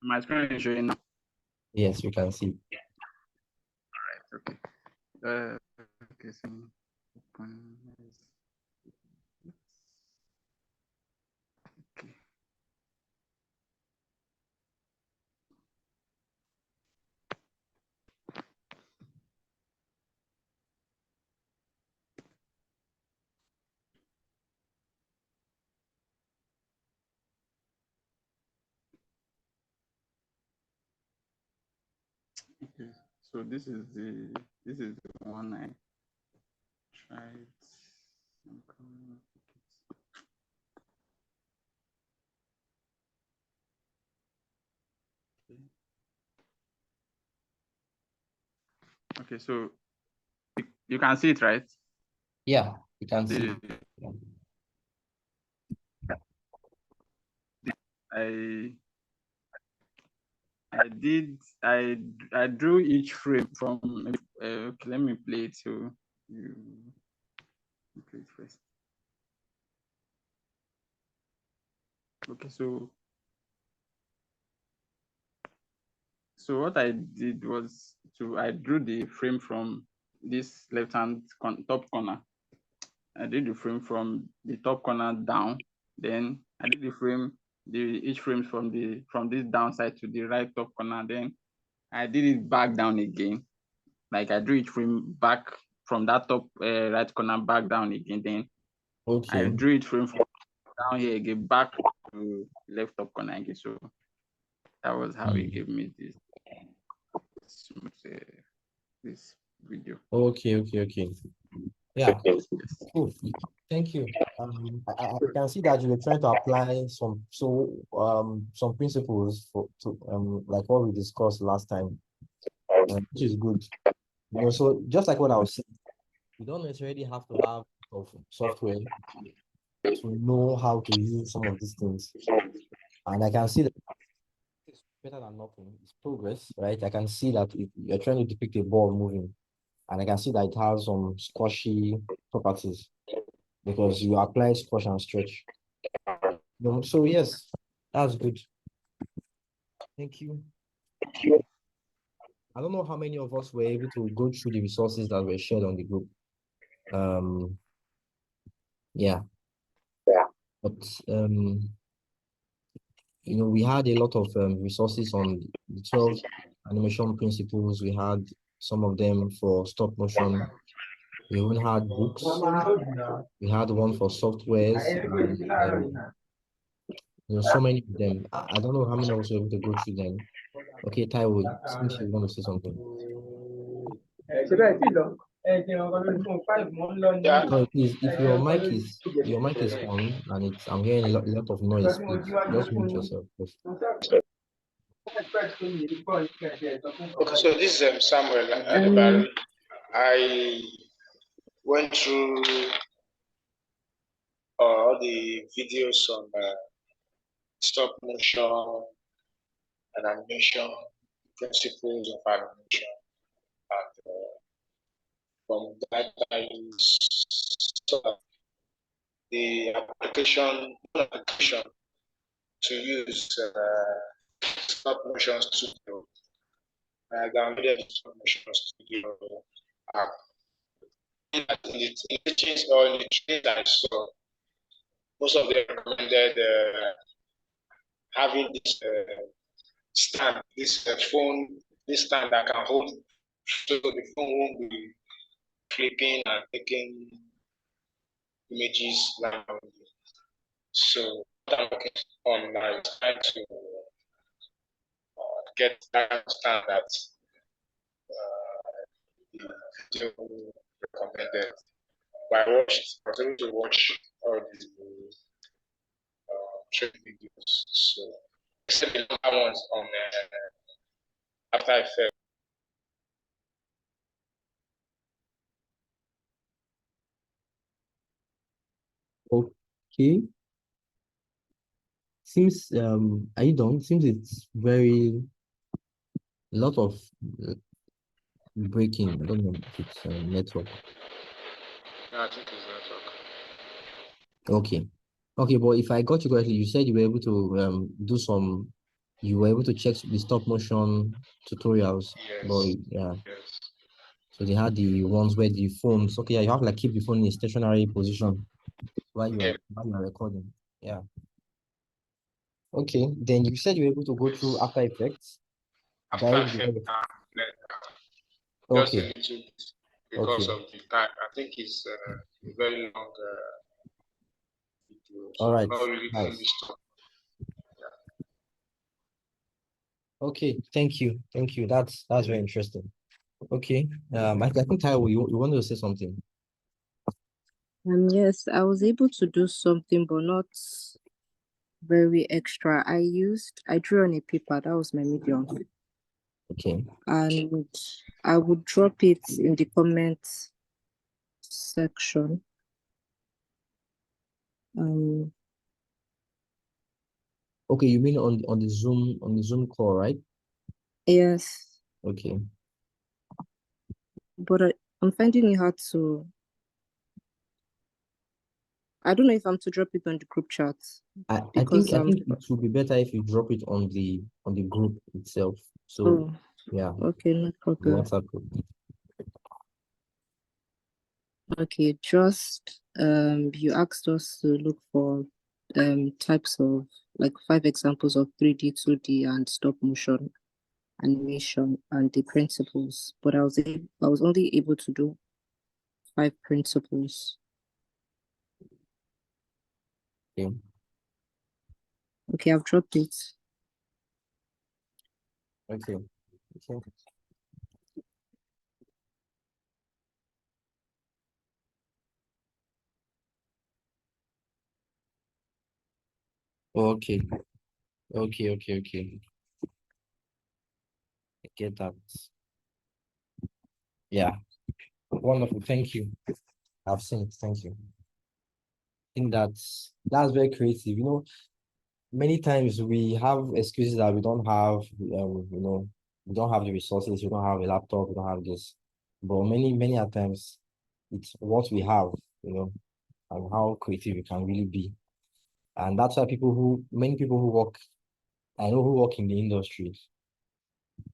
My screen is showing now. Yes, we can see. Okay. Okay, so open this. Okay. Okay. So this is the one I tried. Okay, so you can see it, right? Yeah, you can see. I drew each frame from okay, let me play it so you play it first. Okay, so what I did was I drew the frame from this left hand top corner. I did the frame from the top corner down. Then I did each frame from this downside to the right top corner. Then I did it back down again. Like I drew each frame back from that top right corner back down again. Then I drew each frame from down here again back to left top corner again. So that was how he gave me this video. Okay. Yeah. Cool. Thank you. I can see that you were trying to apply some principles like what we discussed last time, which is good. So just like what I was saying, you don't necessarily have to have software to know how to use some of these things. And I can see that it's better than nothing. It's progress, right? I can see that you're trying to depict a ball moving, and I can see that it has some squashy properties because you apply squash and stretch. So yes, that's good. Thank you. I don't know how many of us were able to go through the resources that were shared on the group. Yeah. But we had a lot of resources on the 12 animation principles. We had some of them for stop motion. We even had books. We had one for softwares. So many of them. I don't know how many of us were able to go through them. Okay, Taiwo, since you want to say something. So please, if your mic is on and I'm hearing a lot of noise, please just mute yourself. Please. Okay, so this is Samuel Adibari. I went through all the videos on stop motion and animation, principles of animation, and from that I saw the application to use stop motion studio. I downloaded stop motion studio app. In the teachings or in the training I saw, most of them recommended having this stand, this phone, this stand that can hold, so the phone won't be flipping and taking images randomly. So what I'm working on now is trying to get that stand that the video recommended. But I was able to watch all these training videos. So except the other ones on After Effects. Okay. Seems are you done? Seems it's very a lot of breaking. I don't know if it's network. No, I think it's network. Okay, but if I got you correctly, you said you were able to do some you were able to check the stop motion tutorials. Yes. But yeah, Yes. so they had the ones where the phones, okay, yeah, you have to like keep the phone in a stationary position while Yeah. you're recording. Yeah. Okay, then you said you were able to go through After Effects. After Dive Effects, into- just a Okay, little bit because okay, of the time. I think it's a very long video, all so right, not really fully nice. stopped. Okay, thank you, thank you. That's very interesting. Okay, I think Taiwo, you wanted to say something. Yes, I was able to do something, but not very extra. I drew on a paper. That was my medium. Okay, And I would drop it in the comment section. okay, you mean on the Zoom call, right? Yes, Okay. but I'm finding it hard to. I don't know if I'm to drop it on the group chat. I Because, think it would be better if you drop it on the group itself. So Oh, yeah, okay, no the problem. WhatsApp group. Okay, just you asked us to look for types of like 5 examples of 3D, 2D, and stop motion animation and the principles, but I was only able to do 5 principles. Okay. Okay, I've dropped it. Okay. Okay. Okay. Okay. Okay. Okay. I get that. Yeah. Wonderful. Thank you. I've seen it. Thank you. I think that's very creative. You know, many times we have excuses that we don't have, you know, we don't have the resources, we don't have a laptop, we don't have this. But many a times it's what we have, you know, and how creative we can really be. And that's why many people who work, I know who work in the industry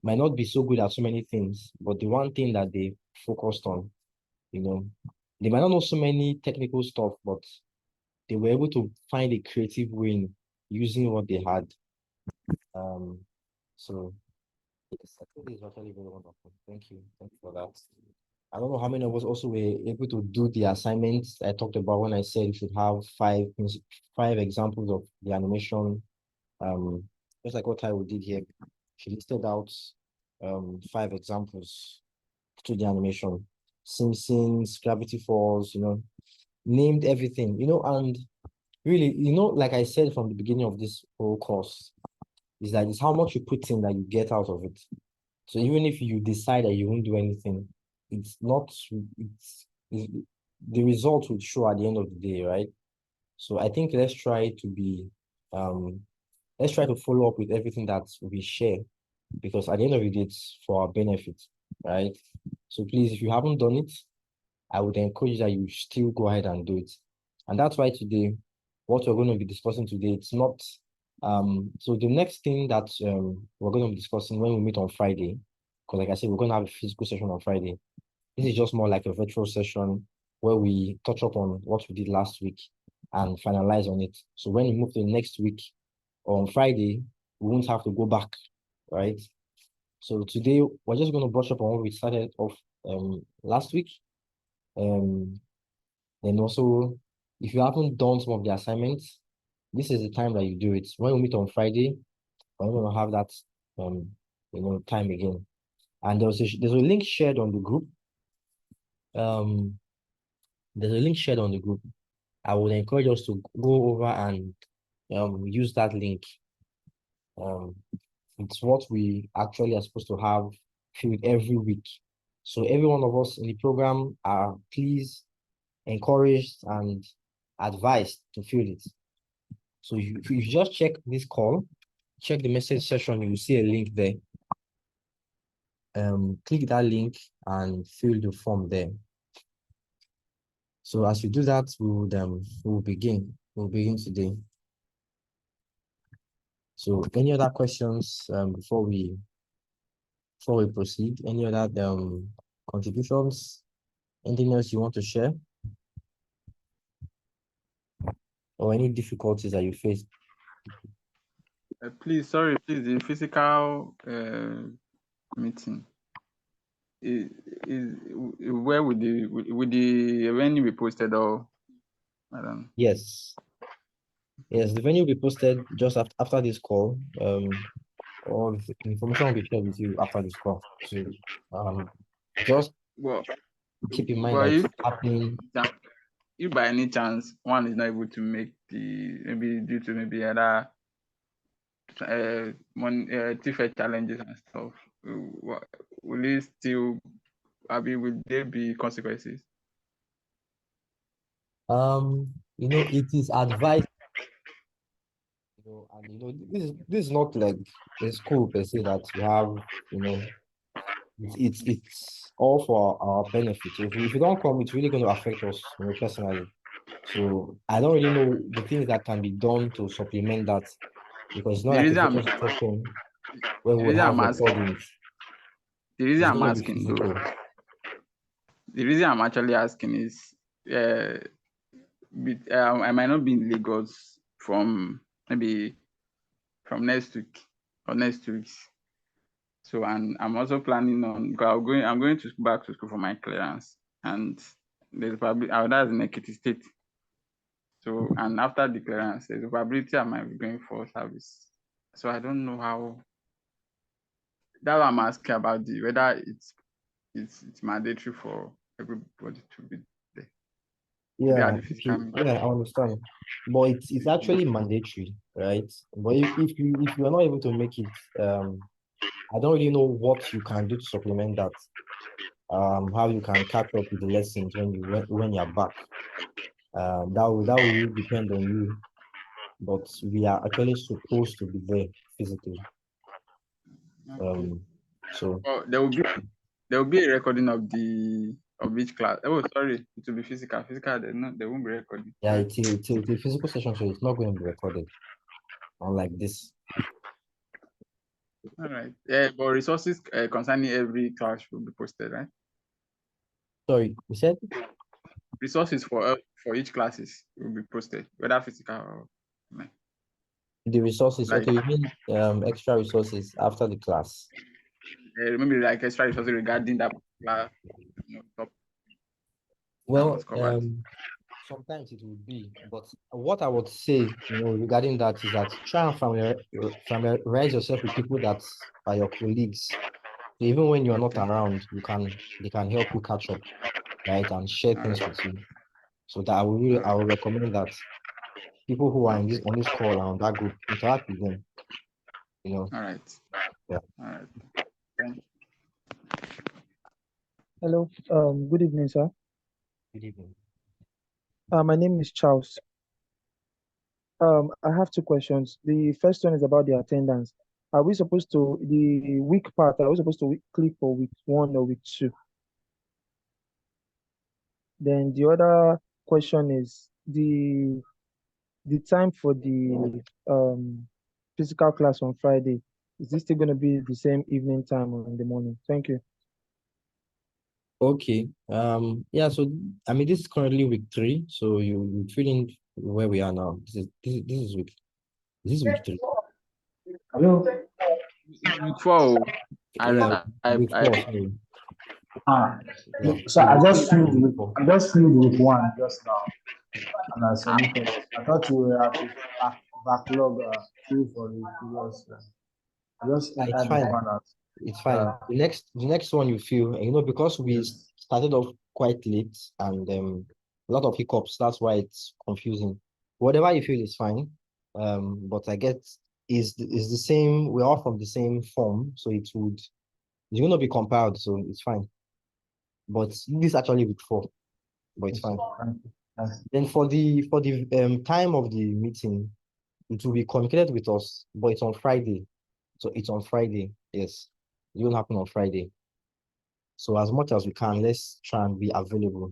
might not be so good at so many things, but the one thing that they focused on, you know, they might not know so many technical stuff, but they were able to find a creative way in using what they had. So yes, I think it's actually very wonderful. Thank you. Thank you for that. I don't know how many of us also were able to do the assignments I talked about when I said you should have five examples of the animation. Just like what Taiwo did here. She listed out 5 examples to the animation. Simpsons, Gravity Falls, you know, named everything, you know, and really, you know, like I said from the beginning of this whole course, is that it's how much you put in that you get out of it. So even if you decide that you won't do anything, it's not, it's the result will show at the end of the day, right? So I think let's try to follow up with everything that we share, because at the end of the day, it's for our benefit, right? So please, if you haven't done it, I would encourage that you still go ahead and do it. And that's why today, what we're going to be discussing today, it's not, so the next thing that we're going to be discussing when we meet on Friday, because like I said, we're going to have a physical session on Friday. This is just more like a virtual session where we touch up on what we did last week and finalize on it. So when we move to the next week on Friday, we won't have to go back, right? So today we're just going to brush up on what we started off last week. Then also, if you haven't done some of the assignments, this is the time that you do it. When we meet on Friday, we're going to have that time again. And there's a link shared on the group. There's a link shared on the group. I would encourage us to go over and use that link. It's what we actually are supposed to have filled every week. So every one of us in the program are please encouraged and advised to fill it. So if you just check this call, check the message section, you will see a link there. Click that link and fill the form there. So as you do that, we'll begin. We'll begin today. So any other questions before we proceed? Any other contributions? Anything else you want to share? Or any difficulties that you face? Please, the physical meeting is where would the venue be posted, or I don't know? Yes, the venue will be posted just after this call. All the information will be shared with you after this call. So just Well, keep in mind well, that it's happening. If by any chance one is not able to make maybe due to maybe other different challenges and stuff, will it still, will there be consequences? It is advised, and this is not like a school per se that you have, it's all for our benefit. So if you don't come, it's really going to affect us, personally. So I don't really know the things that can be done to supplement that, because it's not The like a reason virtual session where we would reason have I'm asking, recordings. the reason It's I'm going to be asking, physical. the reason I'm actually asking is, I might not be in Lagos from maybe from next week or next 2 weeks. So, and I'm also planning on I'm going to back to school for my clearance, and there's probably that's in Ekiti State. So, and after the clearance, there's a probability I might be going for service. So I don't know how. That's what I'm asking about, whether it's mandatory for everybody to be there. Yeah, At the physical meeting. I understand. But it's actually mandatory, right? But if you are not able to make it, I don't really know what you can do to supplement that. How you can catch up with the lessons when you're back. That will really depend on you. But we are actually supposed to be there physically. So there will be a recording of each class. Oh, sorry, it will be physical. There won't be recording. yeah, it's a physical session, so it's not going to be recorded, unlike this. All right. Yeah, but resources concerning every class will be posted, right? Sorry, you said? Resources for each classes will be posted, whether physical or online. The resources, Like, okay, you mean extra resources after the class? Maybe like extra resources regarding that particular topic. Well, sometimes it would be, but what I would say, regarding that is that try and familiarize yourself with people that are your colleagues. So even when you are not around, they can help you catch up, right, and share things with you. So that I will recommend that people who are on this call and on that group, interact with them. All right. Yeah. All right. Thank you. Hello. Good evening, sir. Good evening. My name is Charles. I have two questions. The first one is about the attendance. Are we supposed to, the week part, are we supposed to click for week 1 or week 2? Then the other question is the time for the physical class on Friday. Is this still going to be the same evening time or in the morning? Thank you. Okay. Yeah, so I mean, this is currently week 3, so you feeling where we are now. This is week 3. Hello. Week 4. Week 4, sorry. Yeah. So I just filled week 1 just now, and I submitted. I thought you were at backlog queue for the previous. I just It's fine. It's fine. The next one you feel, because we started off quite late and a lot of hiccups. That's why it's confusing. Whatever you feel is fine. But I get is the same. We're all from the same form, so it's going to be compiled, so it's fine. But this is actually week 4, but it's fine. Then for the time of the meeting, it will be communicated with us, but it's on Friday. So it's on Friday. Yes, it will happen on Friday. So as much as we can, let's try and be available.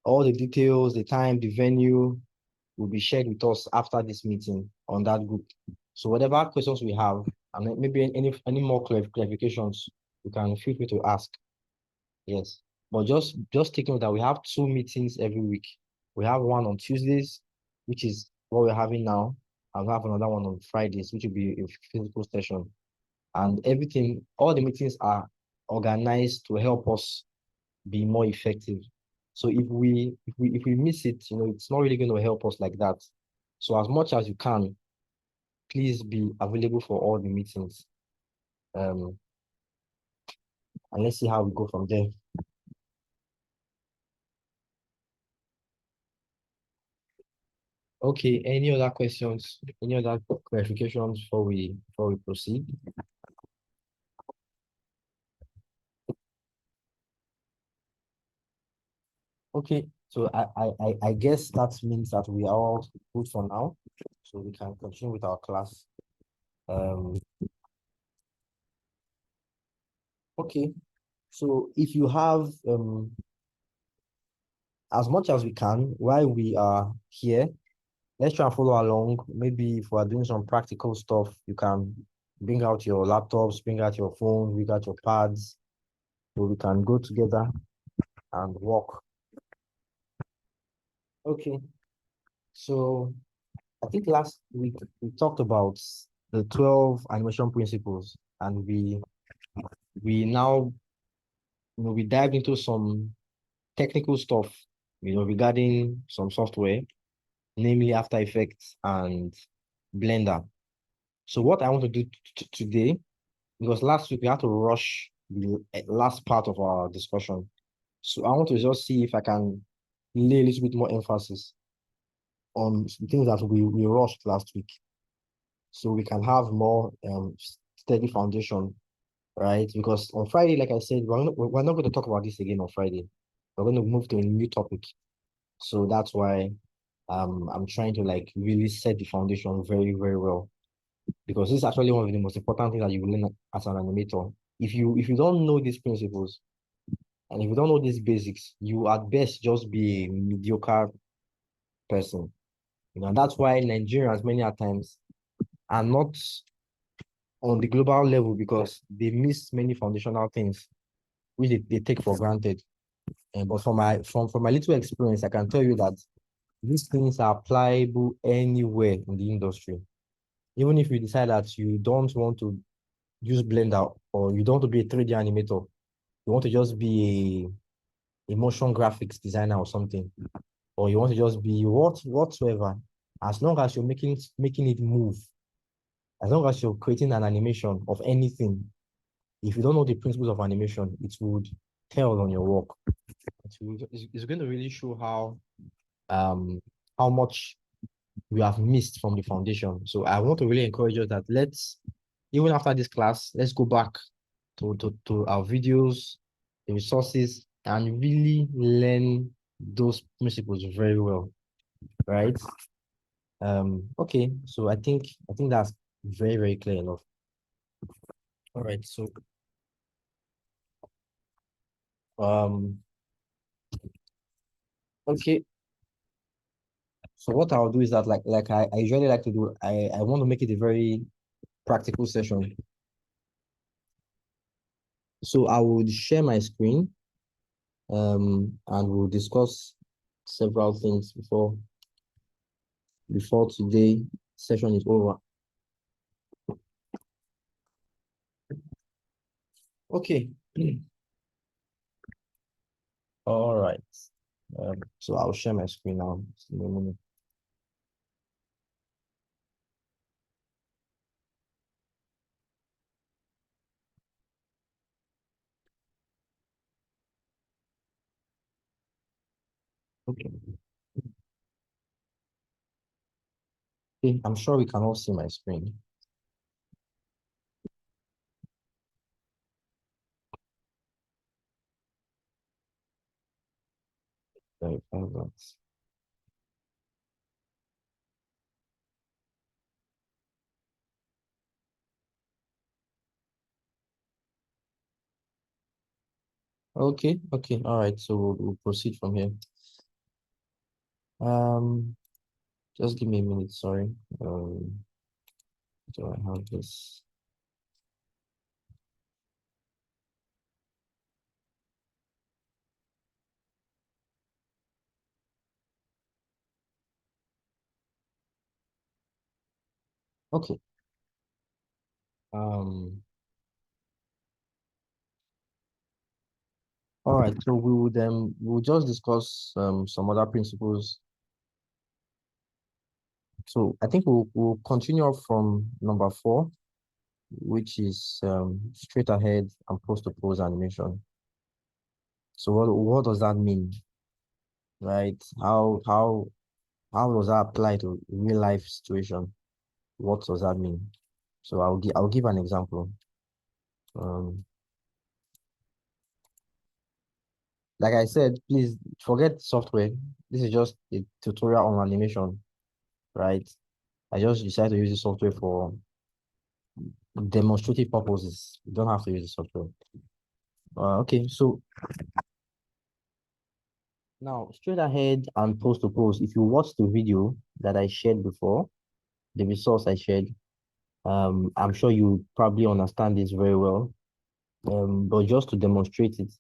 All the details, the time, the venue will be shared with us after this meeting on that group. So whatever questions we have, and maybe any more clarifications, you can feel free to ask. Yes. But just take note that we have 2 meetings every week. We have one on Tuesdays, which is what we're having now, and we have another one on Fridays, which will be a physical session. And everything, all the meetings are organized to help us be more effective. So if we miss it, it's not really going to help us like that. So as much as you can, please be available for all the meetings. And let's see how we go from there. Okay, any other questions? Any other clarifications before we proceed? Okay, so I guess that means that we are all good for now. So we can continue with our class. Okay, so if you have as much as we can while we are here, let's try and follow along. Maybe if we are doing some practical stuff, you can bring out your laptops, bring out your phone, bring out your pads, so we can go together and work. Okay, so I think last week we talked about the 12 animation principles, and we now we dived into some technical stuff, regarding some software, namely After Effects and Blender. So what I want to do today, because last week we had to rush the last part of our discussion. So I want to just see if I can lay a little bit more emphasis on the things that we rushed last week, so we can have more steady foundation, right? Because on Friday, like I said, we're not going to talk about this again on Friday. We're going to move to a new topic. So that's why I'm trying to like really set the foundation very, very well, because this is actually one of the most important things that you will learn as an animator. If you don't know these principles, and if you don't know these basics, you at best just be a mediocre person. And that's why Nigerians many a times are not on the global level, because they miss many foundational things which they take for granted. But from my little experience, I can tell you that these things are applicable anywhere in the industry. Even if you decide that you don't want to use Blender, or you don't want to be a 3D animator, you want to just be a motion graphics designer or something, or you want to just be whatsoever, as long as you're making it move, as long as you're creating an animation of anything, if you don't know the principles of animation, it would tell on your work. It's going to really show how much we have missed from the foundation. So I want to really encourage you that even after this class, let's go back to our videos, the resources, and really learn those principles very well, right? Okay, so I think that's very, very clear enough. All right, so okay. So what I'll do is that like I usually like to do, I want to make it a very practical session. So I would share my screen, and we'll discuss several things before today session is over. Okay. All right. So I'll share my screen now. Just give me a minute. Okay. Okay, I'm sure we can all see my screen. Verify that. Okay, all right. So we'll proceed from here. Just give me a minute, sorry. do I have this? Okay. All right, so we'll just discuss some other principles. So I think we'll continue off from number 4, which is straight ahead and post to pose animation. So what does that mean? Right? How does that apply to real life situation? What does that mean? So I'll give an example. Like I said, please forget software. This is just a tutorial on animation, right? I just decided to use the software for demonstrative purposes. You don't have to use the software. Okay, so now straight ahead and post to pose. If you watch the video that I shared before, the resource I shared, I'm sure you probably understand this very well. But just to demonstrate it,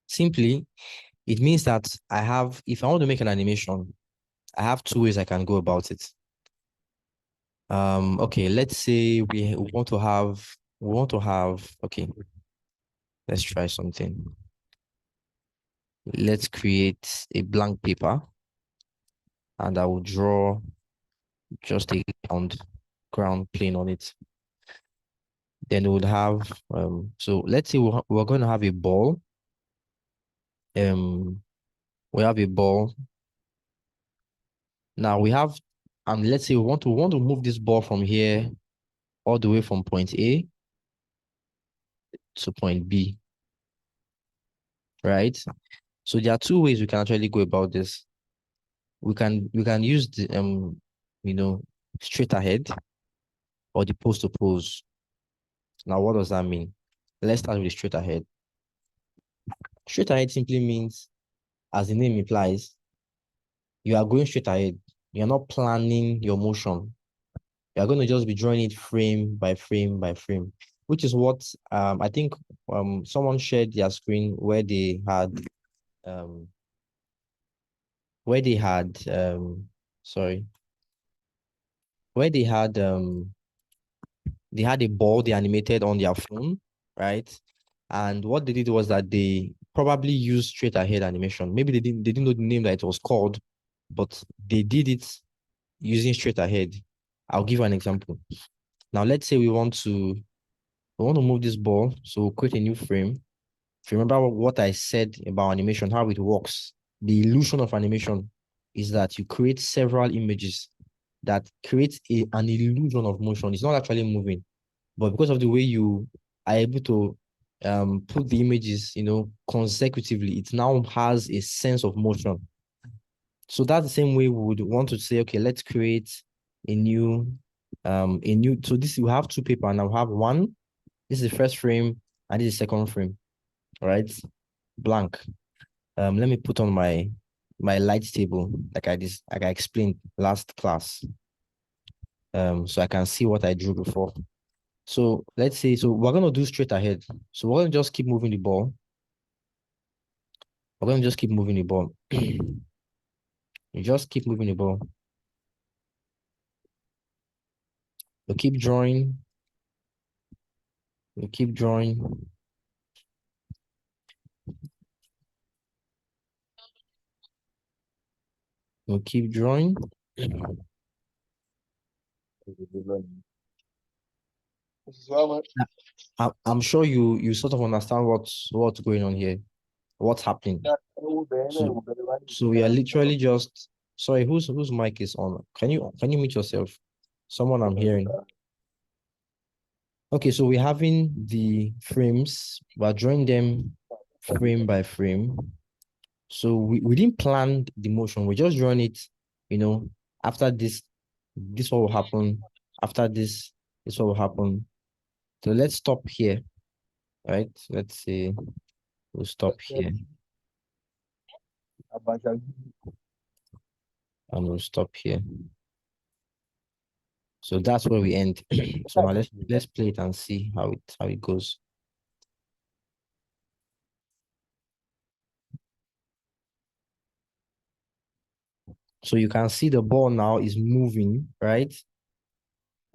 simply, it means that if I want to make an animation, I have 2 ways I can go about it. Okay, let's say we want to have, okay, let's try something. Let's create a blank paper and I will draw just a ground plane on it. Then we would have, so let's say we're going to have a ball. We have a ball. Now we have, let's say we want to move this ball from here all the way from point A to point B, right? So there are 2 ways we can actually go about this. We can use the straight ahead or the post to pose. Now, what does that mean? Let's start with the straight ahead. Straight ahead simply means, as the name implies, you are going straight ahead. You're not planning your motion. You're going to just be drawing it frame by frame by frame, which is what I think someone shared their screen where they had they had a ball they animated on their phone, right? And what they did was that they probably used straight ahead animation. Maybe they didn't know the name that it was called, but they did it using straight ahead. I'll give you an example. Now let's say we want to move this ball, so we'll create a new frame. If you remember what I said about animation, how it works, the illusion of animation is that you create several images that creates an illusion of motion. It's not actually moving, but because of the way you are able to put the images, consecutively, it now has a sense of motion. So that's the same way we would want to say, okay, let's create a new, so this, we have 2 paper, and I'll have one. This is the first frame, and this is the second frame, right? Blank. Let me put on my light table, like I explained last class, so I can see what I drew before. So let's say, so we're going to do straight ahead. So we're going to just keep moving the ball. We're going to just keep moving the ball. You just keep moving the ball. You keep drawing. You keep drawing. You keep drawing. I'm sure you sort of understand what's going on here, what's happening. So we are literally just, sorry, whose mic is on? Can you mute yourself? Someone I'm hearing. Okay, so we're having the frames, we're drawing them frame by frame. So we didn't plan the motion, we just drawing it, after this what will happen, after this what will happen. So let's stop here, right? Let's see, we'll stop here. and we'll stop here. So that's where we end. So now let's play it and see how it goes. So you can see the ball now is moving, right?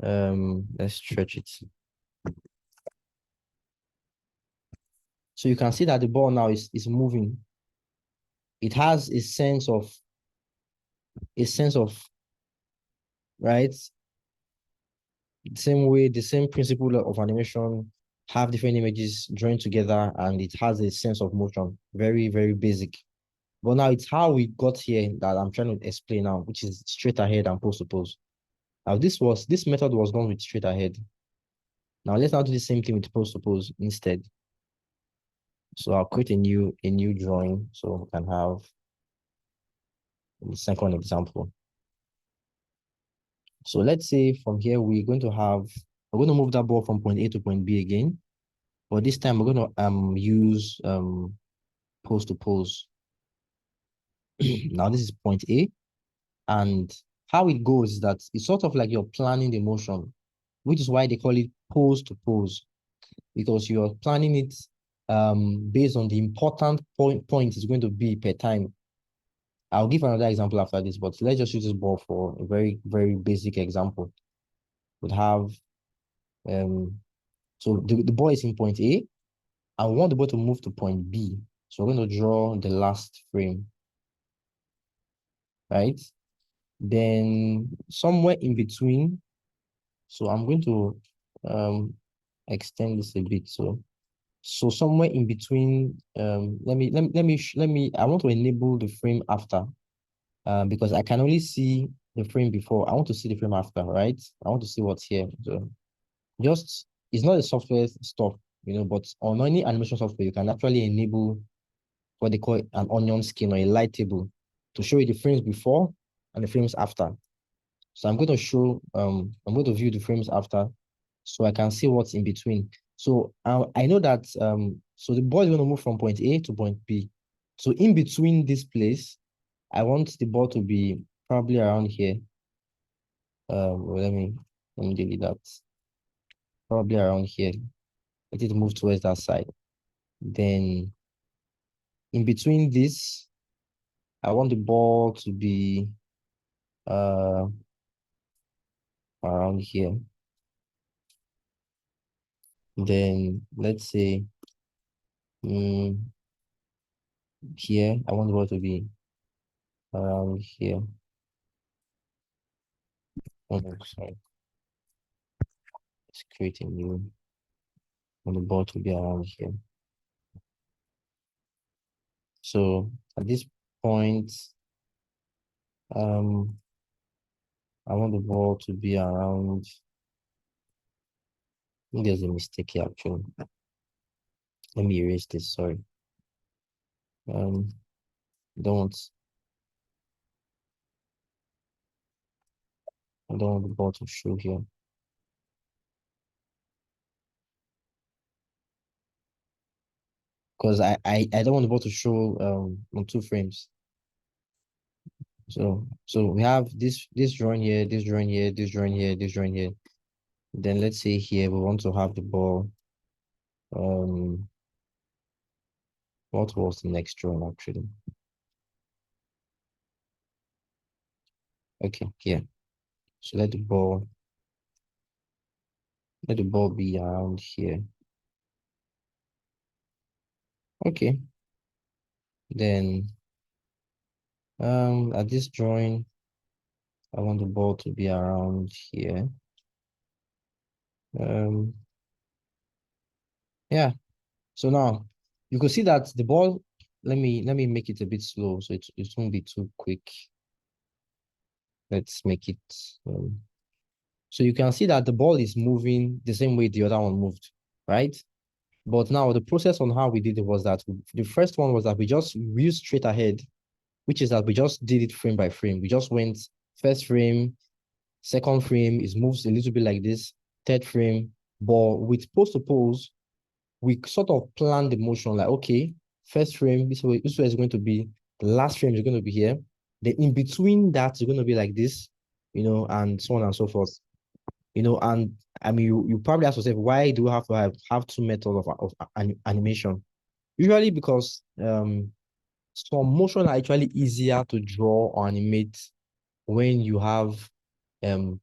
Let's stretch it. So you can see that the ball now is moving. It has a sense of, right? The same way, the same principle of animation, have different images joined together, and it has a sense of motion. Very, very basic. But now it's how we got here that I'm trying to explain now, which is straight ahead and pose to pose. Now this method was done with straight ahead. Now let's now do the same thing with pose to pose instead. So I'll create a new drawing so we can have the second example. So let's say from here we're going to move that ball from point A to point B again, but this time we're going to use pose to pose. Now this is point A, and how it goes is that it's sort of like you're planning the motion, which is why they call it pose to pose, because you're planning it based on the important point it's going to be per time. I'll give another example after this, but let's just use this ball for a very, very basic example. Would have so the ball is in point A. I want the ball to move to point B. So we're going to draw the last frame, right? Then somewhere in between, so I'm going to extend this a bit. So somewhere in between, let me, I want to enable the frame after, because I can only see the frame before. I want to see the frame after, right? I want to see what's here. So just, it's not a software stuff, but on any animation software, you can actually enable what they call an onion skin or a light table to show you the frames before and the frames after. So I'm going to show, I'm going to view the frames after so I can see what's in between. So I know that, so the ball is going to move from point A to point B. So in between this place, I want the ball to be probably around here. Well, let me delete that. Probably around here. Let it move towards that side. Then in between this, I want the ball to be around here. Then let's say here, I want the ball to be around here. Oh, sorry. Let's create a new. I want the ball to be around here. So at this point, I want the ball to be around. I think there's a mistake here actually. Let me erase this, sorry. I don't want the ball to show here. Because I don't want the ball to show on two frames. So we have this drawing here, this drawing here, this drawing here, this drawing here. Then let's say here we want to have the ball. What was the next drawing actually? Okay, here. So let the ball be around here. Okay. Then at this drawing, I want the ball to be around here. Yeah. So now you can see that the ball, let me make it a bit slow so it won't be too quick. Let's make it so you can see that the ball is moving the same way the other one moved, right? But now the process on how we did it was that the first one was that we used straight ahead, which is that we just did it frame by frame. We just went first frame, second frame, it moves a little bit like this, third frame, but with pose to pose, we sort of planned the motion like, okay, first frame, this way is going to be, the last frame is going to be here, The in between that is going to be like this, and so on and so forth. And I mean, you probably ask yourself, why do we have to have two methods of animation? Usually because some motion are actually easier to draw or animate when you have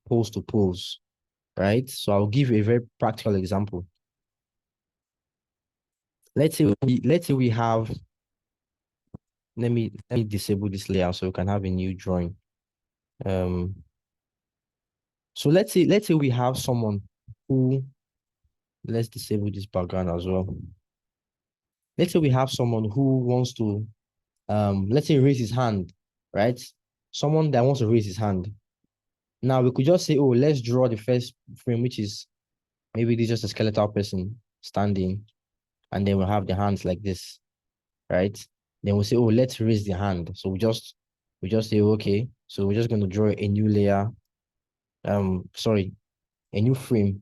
pose to pose, right? So I'll give you a very practical example. Let's say we have, let me disable this layout so we can have a new drawing. So let's say we have someone who, let's disable this background as well. Let's say we have someone who wants to, let's say raise his hand, right? Someone that wants to raise his hand. Now we could just say, oh, let's draw the first frame, which is maybe this is just a skeletal person standing, and then we'll have the hands like this, right? Then we'll say, oh, let's raise the hand. So we just say, okay, so we're just going to draw a new layer, sorry, a new frame.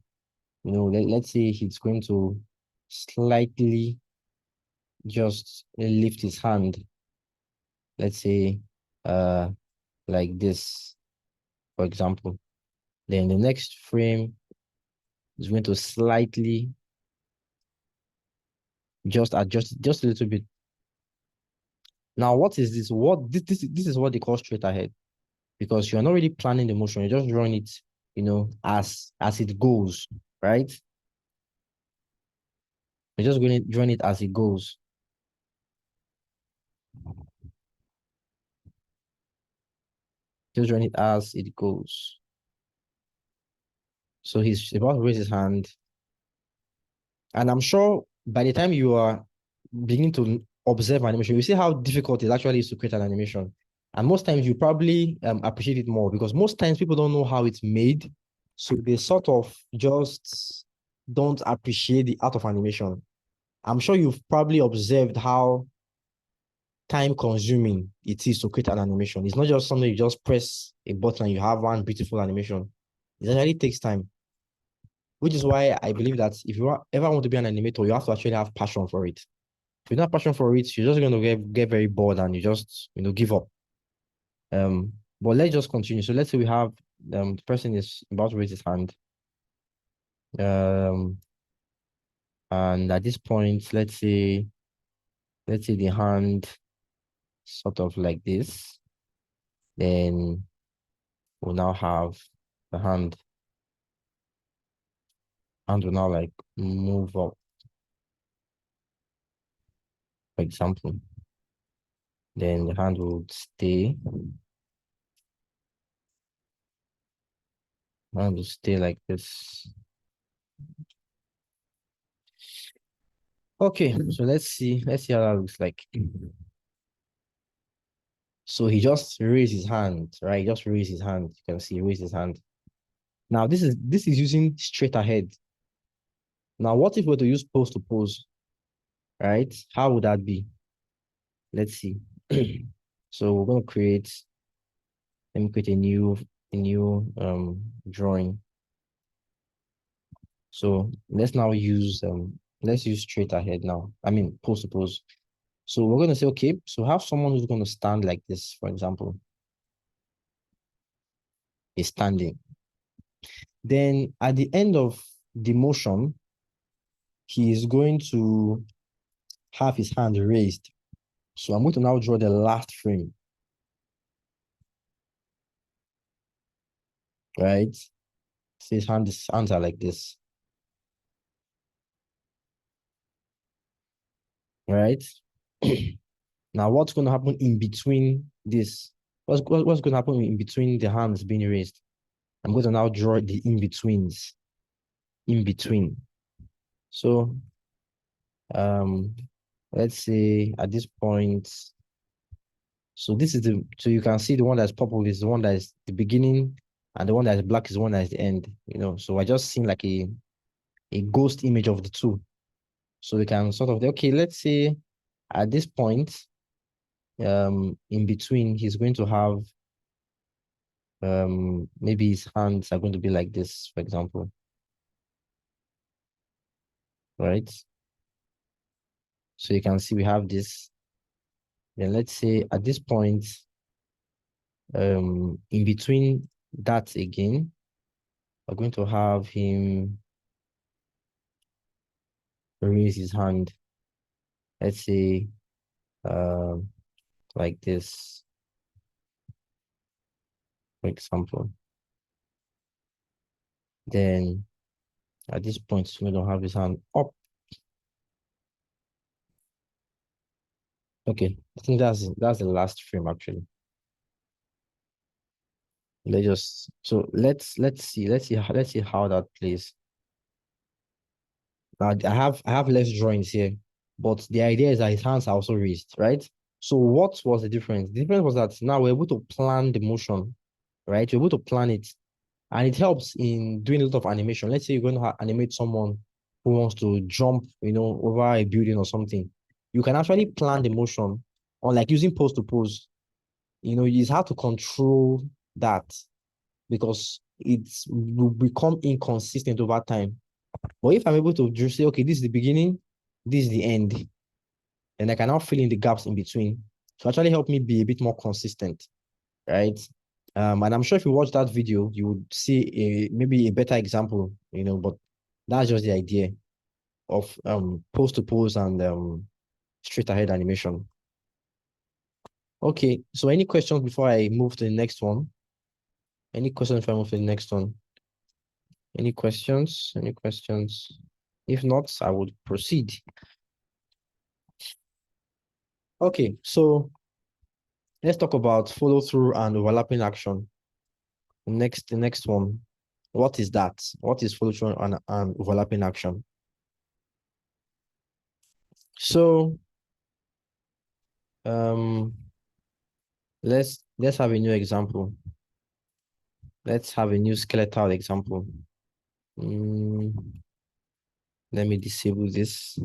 Let's say he's going to slightly just lift his hand. Let's say like this, for example. Then the next frame is going to slightly just adjust just a little bit. Now, what is this? This is what they call straight ahead, because you're not really planning the motion, you're just drawing it, as it goes, right? You're just drawing it as it goes. Just drawing it as it goes. So he's about to raise his hand. And I'm sure by the time you are beginning to observe animation, you see how difficult it actually is to create an animation. And most times you probably appreciate it more, because most times people don't know how it's made. So they sort of just don't appreciate the art of animation. I'm sure you've probably observed how time consuming it is to create an animation. It's not just something you just press a button and you have one beautiful animation. It actually takes time, which is why I believe that if you ever want to be an animator, you have to actually have passion for it. If you don't have passion for it, you're just going to get very bored and you just, give up. But let's just continue. So let's say we have the person is about to raise his hand. And at this point, let's say the hand sort of like this. Then we'll now have the hand will now like move up, for example. Then the hand will stay. Hand will stay like this. Okay, so let's see how that looks like. So he just raised his hand, right? He just raised his hand. You can see he raised his hand. Now this is using straight ahead. Now, what if we were to use pose to pose, right? How would that be? Let's see. So we're going to create, let me create a new drawing. So let's now use let's use straight ahead now. I mean pose to pose. So we're going to say, okay, so have someone who's going to stand like this, for example. Is standing. Then at the end of the motion, he is going to have his hand raised. So I'm going to now draw the last frame. Right? So his hands are like this. Right? Now what's going to happen in between this? What's going to happen in between the hands being raised? I'm going to now draw the in-betweens. In between. So let's say at this point, so this is so you can see the one that's purple is the one that is the beginning, and the one that is black is the one that is the end, So I just seen like a ghost image of the two. So we can sort of, okay, let's say at this point, in between, he's going to have, maybe his hands are going to be like this, for example. Right? So you can see we have this. Then let's say at this point, in between that again, we're going to have him raise his hand. Let's say, like this, for example. Then at this point, we don't have his hand up. Okay, I think that's the last frame actually. Let's see how that plays. Now I have less drawings here, but the idea is that his hands are also raised, right? So what was the difference? The difference was that now we're able to plan the motion, right? We're able to plan it, and it helps in doing a lot of animation. Let's say you're going to animate someone who wants to jump, over a building or something. You can actually plan the motion, or like using pose to pose. It's hard to control that because it will become inconsistent over time. But if I'm able to just say, okay, this is the beginning, this is the end, then I can now fill in the gaps in between. So actually help me be a bit more consistent, right? And I'm sure if you watch that video, you would see maybe a better example, but that's just the idea of pose to pose and straight ahead animation. Okay, so any questions before I move to the next one? Any questions before I move to the next one? Any questions? Any questions? If not, I would proceed. Okay, so let's talk about follow through and overlapping action. The next one. What is that? What is follow through and overlapping action? So let's have a new example. Let's have a new skeletal example. Let me disable this.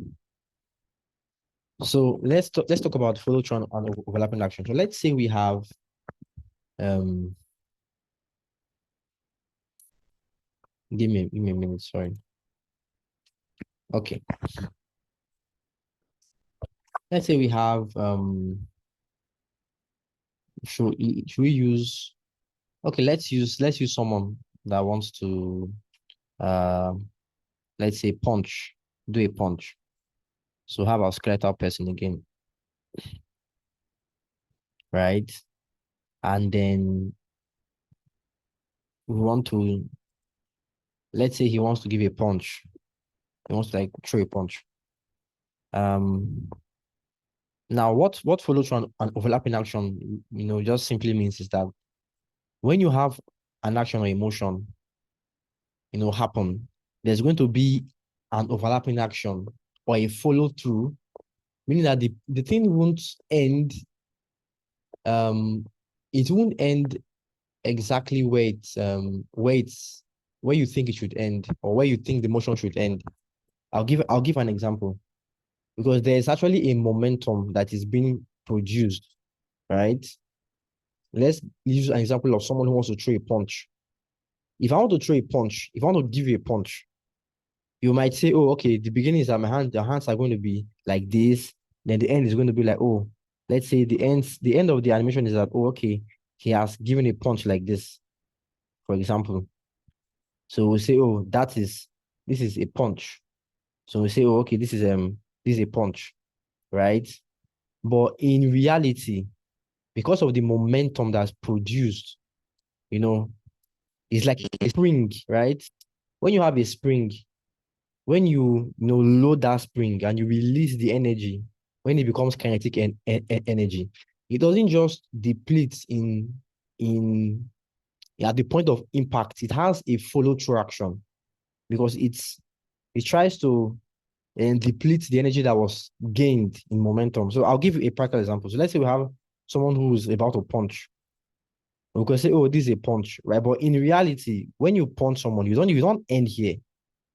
So let's talk about follow through and overlapping action. So let's say we have give me a minute, sorry. Okay. Let's say we have should we use, okay, let's use someone that wants to let's say do a punch. So have our skeletal person again, right? And then we want to, let's say he wants to give a punch. He wants to like throw a punch. Now what follows from an overlapping action, just simply means is that when you have an action or emotion, happen, there's going to be an overlapping action or a follow through, meaning that the thing won't end. It won't end exactly where you think it should end or where you think the motion should end. I'll give an example, because there's actually a momentum that is being produced, right? Let's use an example of someone who wants to throw a punch. If I want to throw a punch, if I want to give you a punch, you might say, oh, okay, the beginning is that the hands are going to be like this, then the end is going to be like, oh, let's say the end of the animation is that, oh, okay, he has given a punch like this, for example. So we say, oh, this is a punch. So we say, oh, okay, this is a punch, right? But in reality, because of the momentum that's produced, it's like a spring, right? When you have a spring, when you load that spring and you release the energy, when it becomes kinetic energy, it doesn't just deplete at the point of impact. It has a follow-through action, because it tries to deplete the energy that was gained in momentum. So I'll give you a practical example. So let's say we have someone who's about to punch. We can say, oh, this is a punch, right? But in reality, when you punch someone, you don't end here.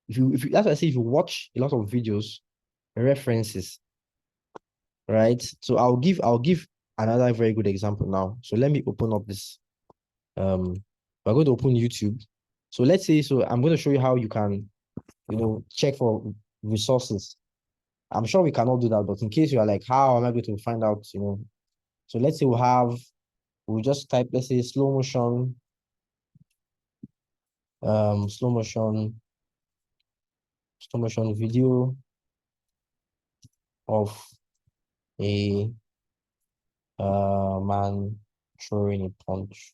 If you that's why I say, if you watch a lot of videos, references, right? So I'll give another very good example now. So let me open up this. We're going to open YouTube. So let's say, I'm going to show you how you can, check for resources. I'm sure we cannot do that, but in case you are like, how am I going to find out, So let's say we we'll just type, let's say slow motion video of a man throwing a punch.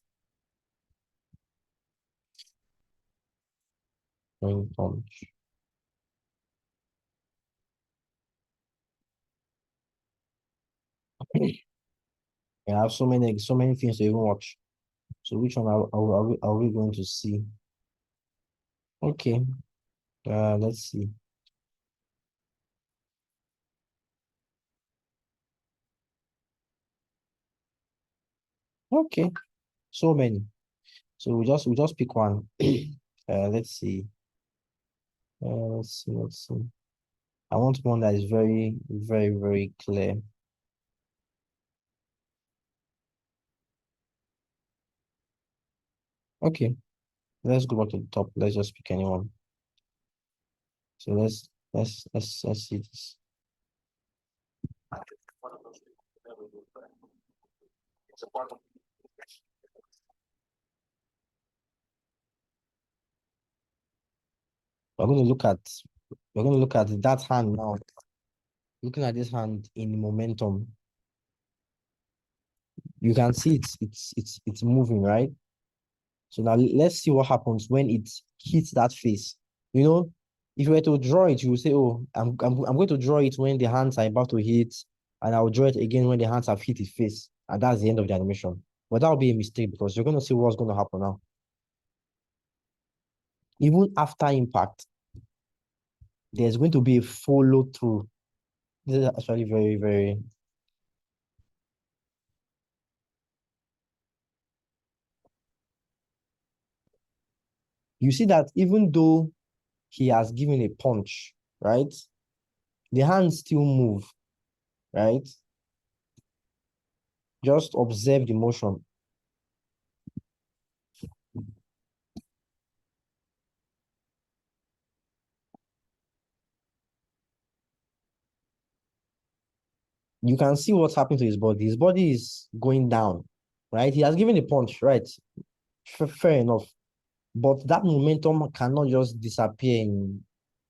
Throwing punch. I have so many things to even watch. So which one are we going to see? Okay. Let's see. Okay. So many. So we just pick one. Let's see. Let's see. I want one that is very, very, very clear. Okay. Let's go back to the top. Let's just pick anyone. So let's see this. We're going to look at that hand now. Looking at this hand in momentum, you can see it's moving, right? So now let's see what happens when it hits that face. You know, if you were to draw it, you will say, "Oh, I'm going to draw it when the hands are about to hit, and I'll draw it again when the hands have hit his face, and that's the end of the animation." But that will be a mistake because you're going to see what's going to happen now. Even after impact, there's going to be a follow through. This is actually very, very. You see that even though he has given a punch, right? The hands still move, right? Just observe the motion. You can see what's happening to his body. His body is going down, right? He has given a punch, right? Fair enough. But that momentum cannot just disappear in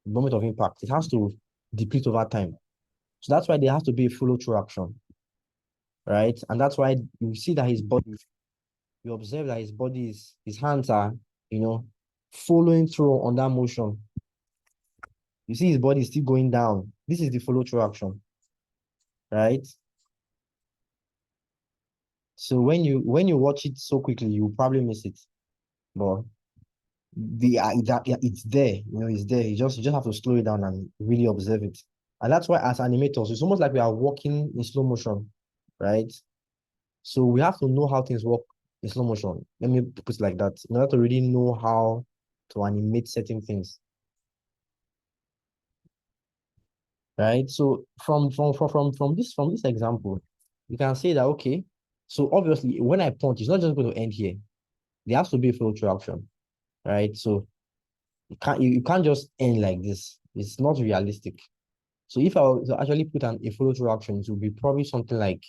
the moment of impact. It has to deplete over time. So that's why there has to be a follow-through action, right? And that's why you see that his body, you observe that his hands are, following through on that motion. You see his body is still going down. This is the follow-through action, right? So when you watch it so quickly, you probably miss it. But it's there, it's there. You just have to slow it down and really observe it. And that's why as animators, it's almost like we are walking in slow motion, right? So we have to know how things work in slow motion. Let me put it like that. In order to really know how to animate certain things. Right? So from this example, you can say that okay. So obviously when I punch, it's not just going to end here. There has to be a flow through action. Right? So you can't just end like this. It's not realistic. So if I were to actually put a follow through action, it would be probably something like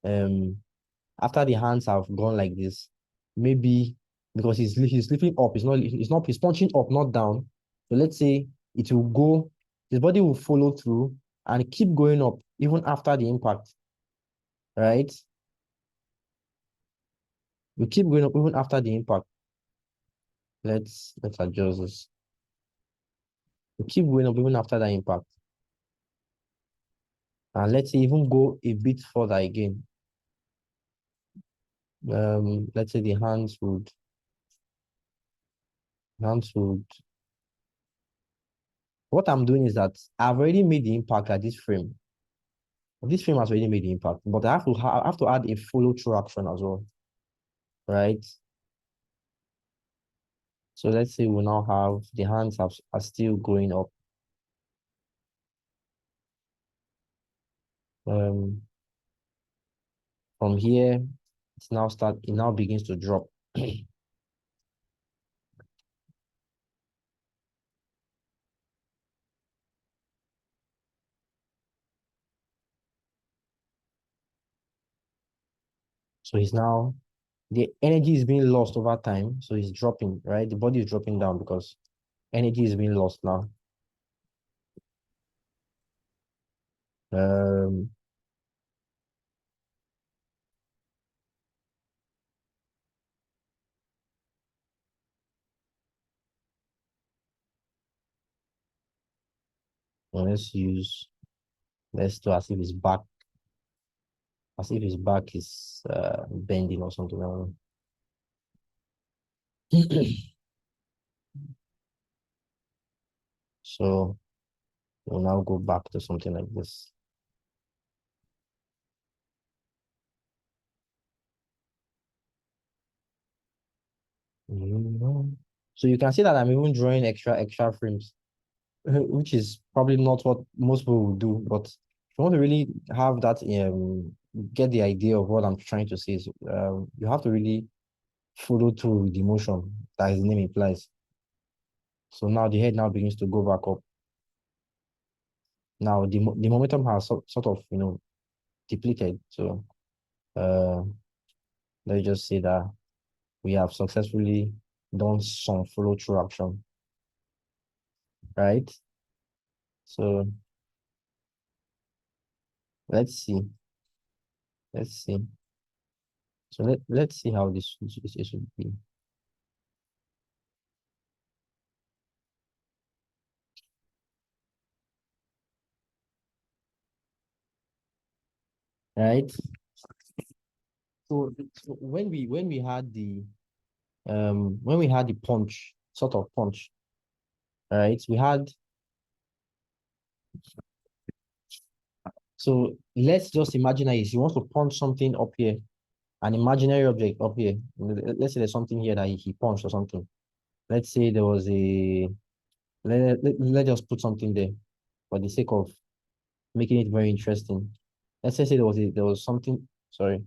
after the hands have gone like this, maybe because he's lifting up, he's punching up, not down. So let's say it will go, his body will follow through and keep going up even after the impact. Right? We keep going up even after the impact. Let's adjust this. We keep going up even after the impact. And let's even go a bit further again. Let's say the hands would what I'm doing is that I've already made the impact at this frame. This frame has already made the impact, but I have to add a follow through action as well. Right? So let's say we now have the hands are still going up. From here, it now begins to drop. So he's now the energy is being lost over time, so it's dropping, right? The body is dropping down because energy is being lost now. Let's do as if his back is bending or something. I don't know. So we'll now go back to something like this. So you can see that I'm even drawing extra frames, which is probably not what most people would do. But if you want to really have that, get the idea of what I'm trying to say, you have to really follow through with the motion that his name implies. So now the head now begins to go back up. Now the momentum has sort of depleted. So let's just say that we have successfully done some follow through action, right? So let's see. So let's see how this should be. Right. So when we had the punch, sort of punch, right? So let's just imagine that he wants to punch something up here, an imaginary object up here. Let's say there's something here that he punched or something. Let's say there was let's just put something there for the sake of making it very interesting. Let's say there was something, sorry.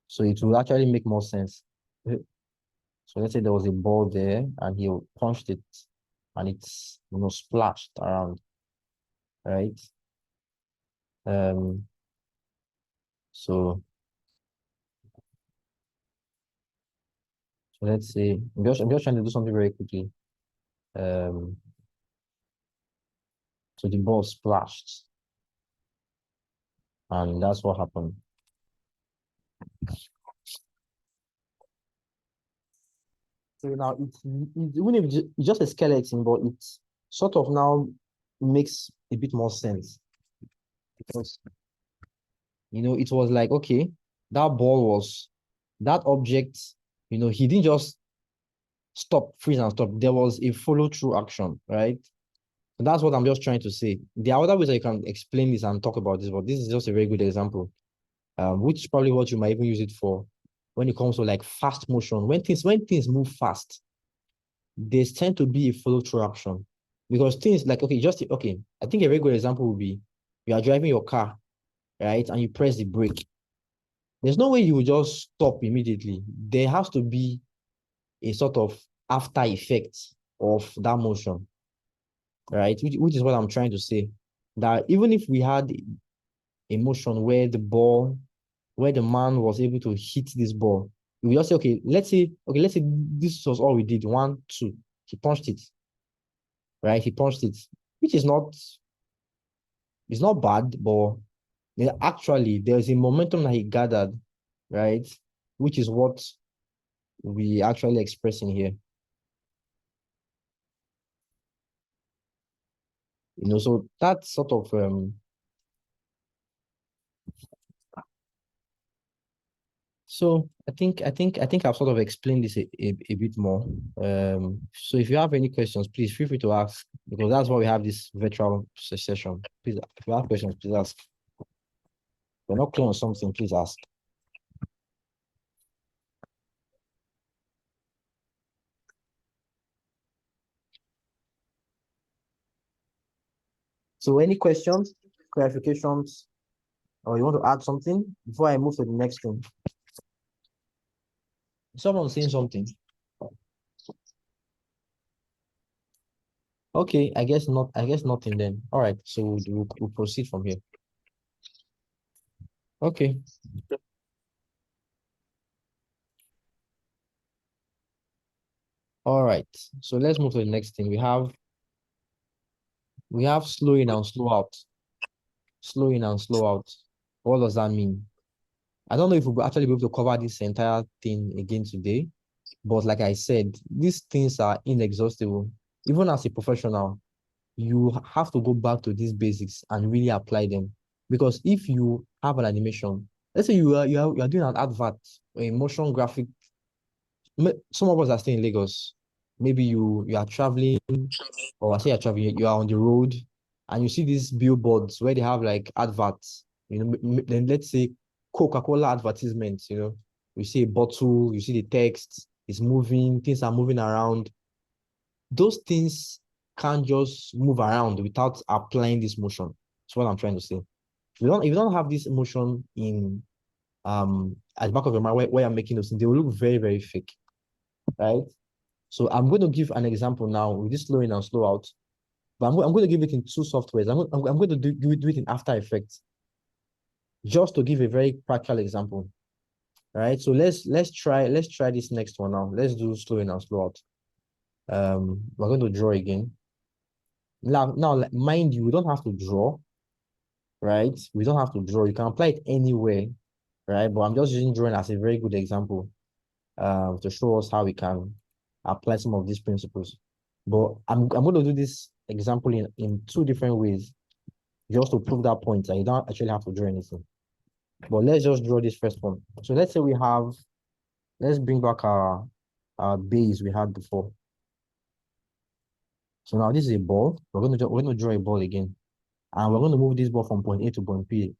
So it will actually make more sense. So let's say there was a ball there and he punched it and it's splashed around, right? So let's say I'm just trying to do something very quickly. So the ball splashed, and that's what happened. So now even if it's just a skeleton, but it sort of now makes a bit more sense because it was like, okay, that object, he didn't just freeze and stop. There was a follow-through action, right? So that's what I'm just trying to say. There are other ways that you can explain this and talk about this, but this is just a very good example, which is probably what you might even use it for when it comes to like fast motion. When things move fast, there's tend to be a follow-through action because things like, okay, I think a very good example would be you are driving your car, right? And you press the brake. There's no way you will just stop immediately. There has to be a sort of after effect of that motion, right? Which is what I'm trying to say. That even if we had a motion where the man was able to hit this ball, we just say, okay, let's say this was all we did. 1, 2, he punched it, right? He punched it, which is it's not bad, but actually there's a momentum that he gathered, right? Which is what we actually expressing here. So that's sort of so I think I've sort of explained this a bit more. So if you have any questions, please feel free to ask because that's why we have this virtual session. Please, if you have questions, please ask. If you're not clear on something, please ask. So any questions, clarifications, or you want to add something before I move to the next thing? Someone saying something. Okay, I guess not. I guess nothing then. All right, so we'll proceed from here. Okay. All right. So let's move to the next thing. We have slow in and slow out. Slow in and slow out. What does that mean? I don't know if we'll actually be able to cover this entire thing again today, but like I said, these things are inexhaustible. Even as a professional, you have to go back to these basics and really apply them. Because if you have an animation, let's say you are doing an advert, a motion graphic. Some of us are staying in Lagos. Maybe you are traveling, or I say you're traveling, you are on the road, and you see these billboards where they have like adverts. Then let's say Coca-Cola advertisements. You see a bottle, you see the text, it's moving, things are moving around. Those things can't just move around without applying this motion. That's what I'm trying to say. If you don't have this motion in at the back of your mind where I'm making those things, they will look very, very fake. Right? So I'm going to give an example now with this slow in and slow out. But I'm going to give it in two softwares. I'm going to do it in After Effects. Just to give a very practical example. Right? So let's try this next one now. Let's do slow in and slow out. We're going to draw again. Now, mind you, we don't have to draw, right? We don't have to draw. You can apply it anywhere, right? But I'm just using drawing as a very good example, to show us how we can apply some of these principles. But I'm going to do this example in two different ways, just to prove that point that you don't actually have to draw anything. But let's just draw this first one. So let's say let's bring back our base we had before. So now this is a ball. We're going to draw a ball again. And we're going to move this ball from point A to point B,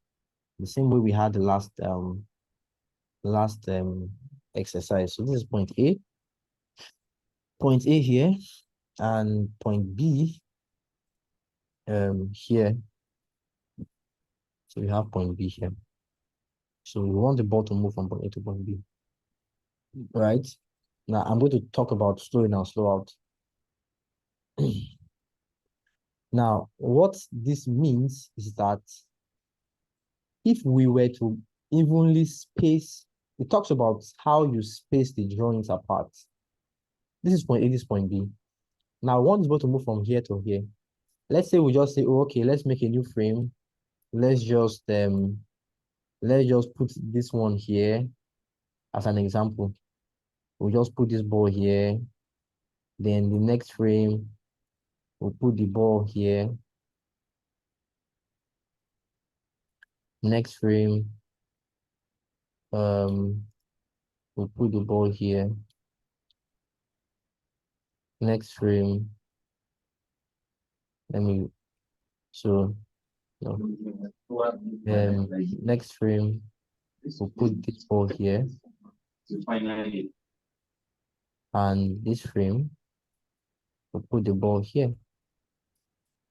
the same way we had the last exercise. So this is point A here, and point B here. So we have point B here. So we want the ball to move from point A to point B. Right? Now I'm going to talk about slow in and slow out. Now, what this means is that if we were to evenly space, it talks about how you space the drawings apart. This is point A, this is point B. Now, one is going to move from here to here. Let's say we just say, oh, okay, let's make a new frame. Let's just put this one here as an example. We'll just put this ball here. Then the next frame, we'll put the ball here. Next frame, we'll put the ball here. Next frame, so no. Next frame, we'll put this ball here. And this frame, we'll put the ball here.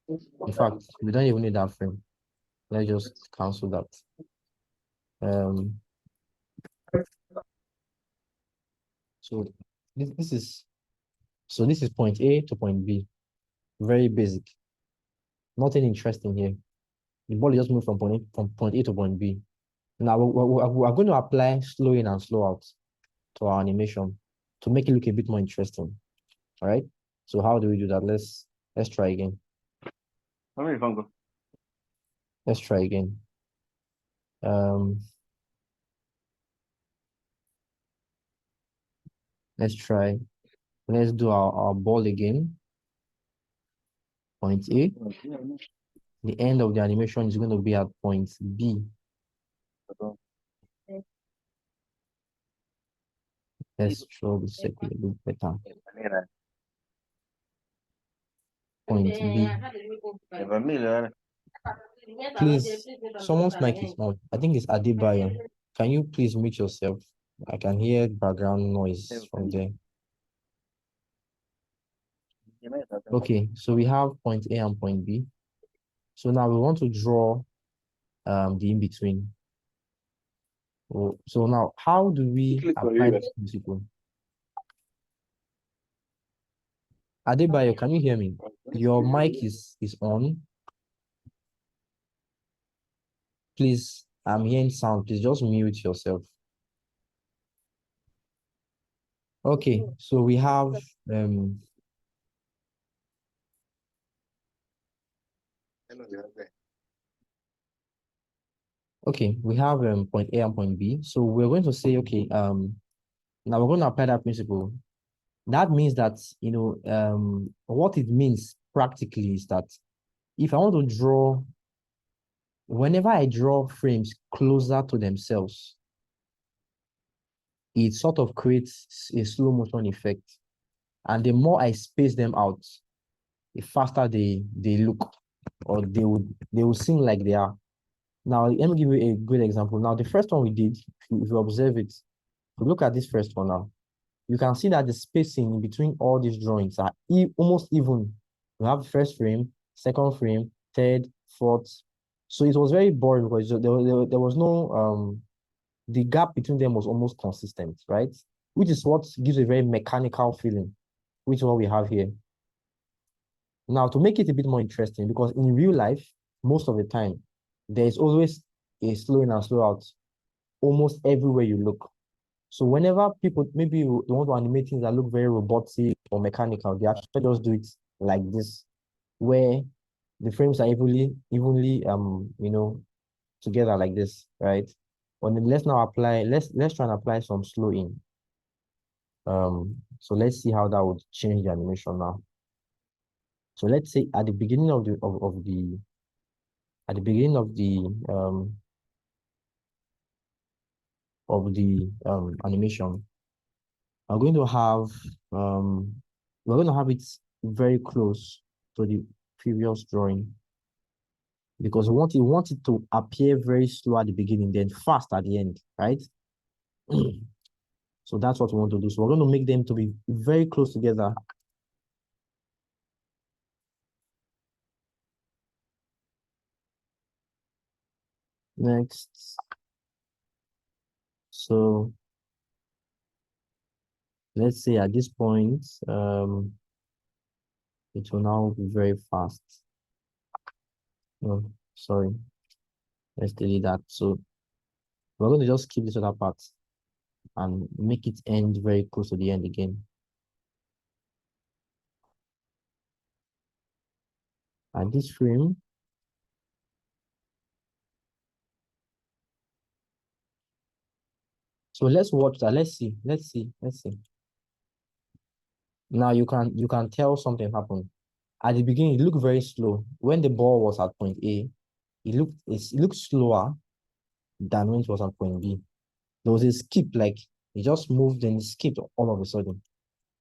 In fact, we don't even need that frame. Let's just cancel that. So this is point A to point B. Very basic. Nothing interesting here. The ball just moved from point A to point B. Now we're going to apply slow in and slow out to our animation to make it look a bit more interesting. All right. So how do we do that? Let's try again. Let's try again. Let's do our ball again. Point A. The end of the animation is going to be at point B. Let's show the circle a bit better. Point B. Please, someone's mic is on. I think it's Adebayo. Can you please mute yourself? I can hear background noise from there. Okay, so we have point A and point B. So now we want to draw the in-between. So now, how do we apply this principle? Adebayo, can you hear me? Your mic is on. Please, I'm hearing sound. Please just mute yourself. Okay, so we have okay, we have point A and point B. So we're going to say, okay, now we're going to apply that principle. That means that, you know, what it means practically is that if I want to draw, whenever I draw frames closer to themselves, it sort of creates a slow motion effect. And the more I space them out, the faster they look, or they will seem like they are. Now, let me give you a good example. Now, the first one we did, if you observe it, if you look at this first one now, you can see that the spacing in between all these drawings are almost even. You have first frame, second frame, third, fourth. So it was very boring because there was no, the gap between them was almost consistent, right? Which is what gives a very mechanical feeling, which is what we have here. Now, to make it a bit more interesting, because in real life, most of the time, there is always a slow in and slow out almost everywhere you look. So whenever people, maybe you want to animate things that look very robotic or mechanical, they actually just do it like this, where the frames are evenly, you know, together like this, right? But then let's now apply, let's try and apply some slow in. So let's see how that would change the animation now. So let's say at the beginning of the at the beginning of the animation, I'm going to have we're going to have it very close to the previous drawing, because we want it to appear very slow at the beginning, then fast at the end, right? So that's what we want to do. So we're going to make them to be very close together. Next. So let's say at this point, it will now be very fast. Oh, sorry. Let's delete that. So we're going to just keep this other part and make it end very close to the end again. At this frame, so let's watch that. Let's see. Now you can tell something happened. At the beginning, it looked very slow. When the ball was at point A, it looked slower than when it was at point B. There was a skip, like it just moved and skipped all of a sudden.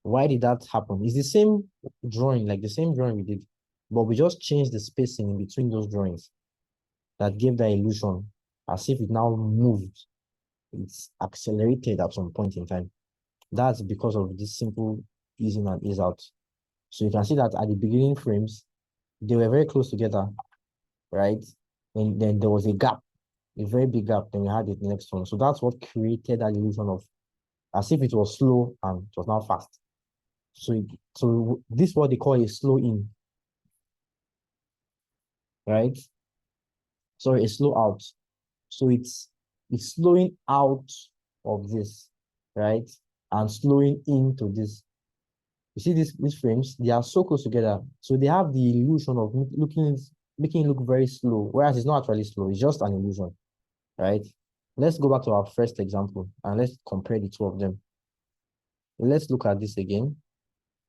Why did that happen? It's the same drawing, like the same drawing we did, but we just changed the spacing in between those drawings that gave that illusion as if it now moved. It's accelerated at some point in time. That's because of this simple ease in and ease out. So you can see that at the beginning frames, they were very close together, right? And then there was a gap, a very big gap. Then we had the next one. So that's what created that illusion of as if it was slow and it was now fast. So this is what they call a slow in, right? Sorry, a slow out. So it's slowing out of this, right? And slowing into this. You see these frames, they are so close together. So they have the illusion of making it look very slow, whereas it's not actually slow, it's just an illusion, right? Let's go back to our first example and let's compare the two of them. Let's look at this again.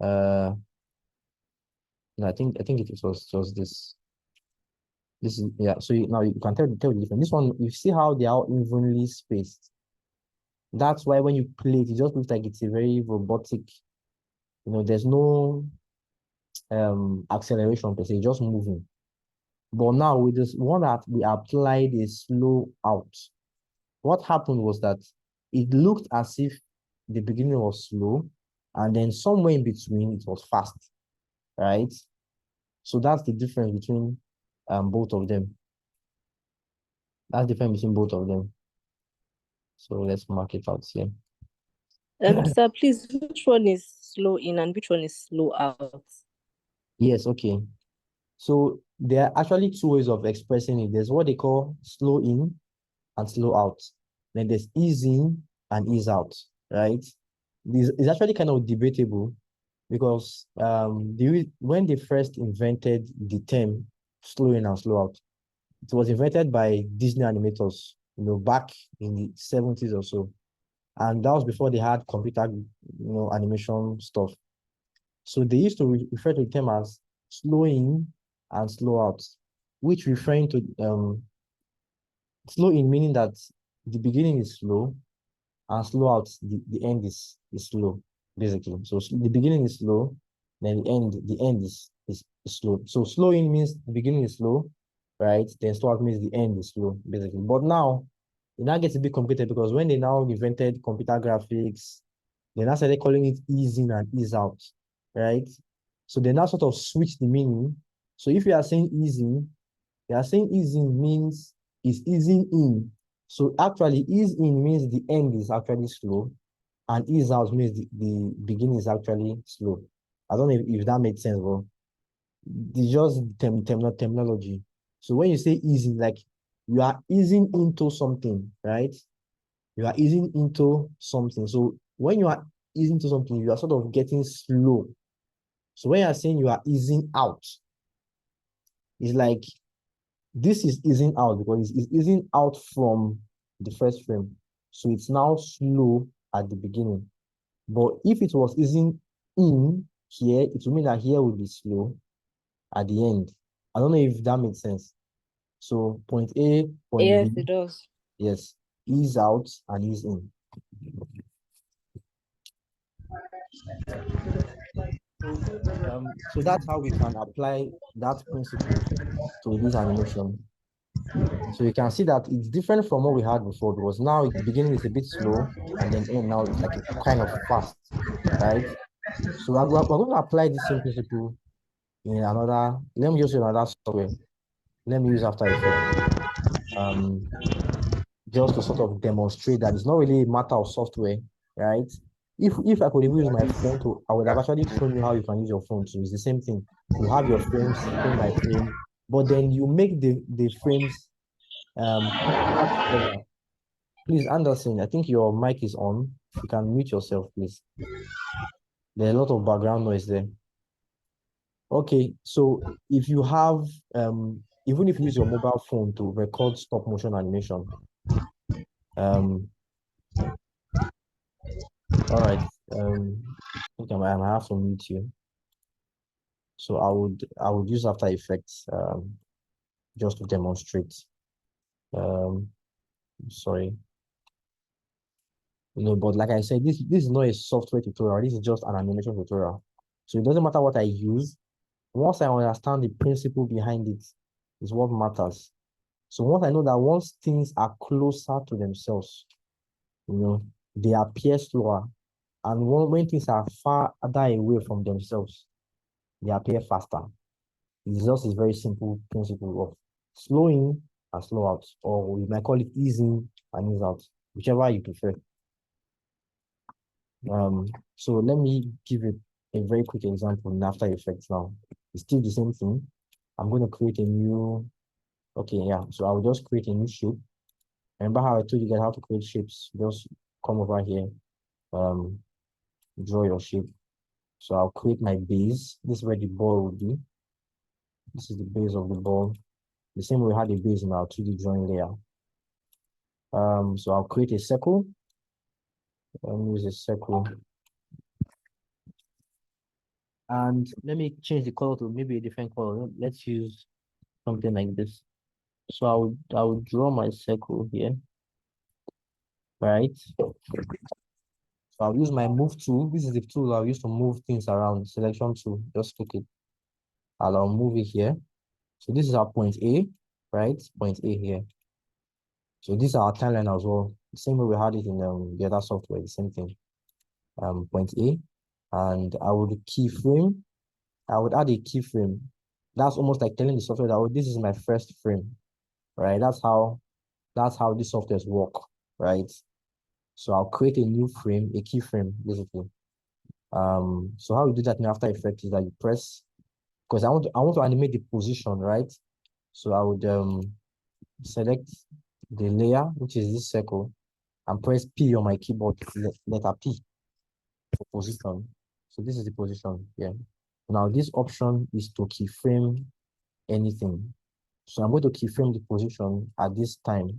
No, I think it was just this. This is, yeah, so now you can tell the difference. This one, you see how they are evenly spaced. That's why when you play it, it just looks like it's a very robotic, you know, there's no acceleration per se, just moving. But now with this one that we applied a slow out, what happened was that it looked as if the beginning was slow and then somewhere in between it was fast, right? So that's the difference between both of them. That's the difference between both of them. So let's mark it out here. Sir, please, which one is slow in and which one is slow out? Yes, okay. So there are actually two ways of expressing it. There's what they call slow in and slow out. Then there's ease in and ease out, right? this is actually kind of debatable because when they first invented the term slow in and slow out, it was invented by Disney animators, back in the 70s or so. And that was before they had computer, animation stuff. So they used to refer to the term as slow in and slow out, which referring to slow in meaning that the beginning is slow and slow out, the end is slow, basically. So the beginning is slow, then the end is slow. So slow in means the beginning is slow, right? Then slow out means the end is slow, basically. But now it now gets a bit complicated because when they now invented computer graphics, they now started calling it ease in and ease out, right? So they now sort of switch the meaning. So if you are saying easing, you are saying easing means is easing in. So actually, ease in means the end is actually slow, and ease out means the beginning is actually slow. I don't know if that makes sense, but it's just terminology. So when you say easing, like you are easing into something, right? You are easing into something. So when you are easing into something, you are sort of getting slow. So when you are saying you are easing out, it's like this is easing out because it's easing out from the first frame. So it's now slow at the beginning. But if it was easing in here, it would mean that here would be slow at the end. I don't know if that makes sense. So point A, point Yes, B. it does. Yes, ease out and ease in. So that's how we can apply that principle to this animation. So you can see that it's different from what we had before because now the beginning is a bit slow and then end now it's like a kind of fast, right? So we're going to apply the same principle in another, let me use another software. Let me use After Effects. Just to sort of demonstrate that it's not really a matter of software, right? If I could use my phone to, I would have actually shown you how you can use your phone. So it's the same thing. You have your frames frame by frame, but then you make the frames closer together. Please, Anderson, I think your mic is on. You can mute yourself, please. There's a lot of background noise there. Okay, so if you have, even if you use your mobile phone to record stop motion animation, all right, okay, I have to mute you. So I would use After Effects, just to demonstrate. Sorry. But like I said, this is not a software tutorial. This is just an animation tutorial. So it doesn't matter what I use. Once I understand the principle behind it, is what matters. So once I know that once things are closer to themselves, they appear slower. And when things are farther away from themselves, they appear faster. It's just a very simple principle of slow in and slow out, or we might call it easing and ease out, whichever you prefer. So let me give you a very quick example in After Effects now. It's still the same thing. I'm going to create a new, okay, yeah. So I'll just create a new shape. Remember how I told you guys how to create shapes? Just come over here, draw your shape. So I'll create my base. This is where the ball will be. This is the base of the ball. The same way we had a base in our 2D drawing layer. So I'll create a circle. Use a circle. And let me change the color to maybe a different color. Let's use something like this. So I would draw my circle here, right? So I'll use my move tool. This is the tool I'll use to move things around. Selection tool. Just click it. I'll move it here. So this is our point A, right? Point A here. So this is our timeline as well. The same way we had it in the other software, the same thing. Point A, and I would keyframe. I would add a keyframe. That's almost like telling the software that, oh, this is my first frame, right? That's how these softwares work, right? So I'll create a new frame, a keyframe, basically. So how you do that in After Effects is that you press, because I want to animate the position, right? So I would select the layer, which is this circle, and press P on my keyboard, letter P. for position. So this is the position here. Now this option is to keyframe anything. So I'm going to keyframe the position at this time.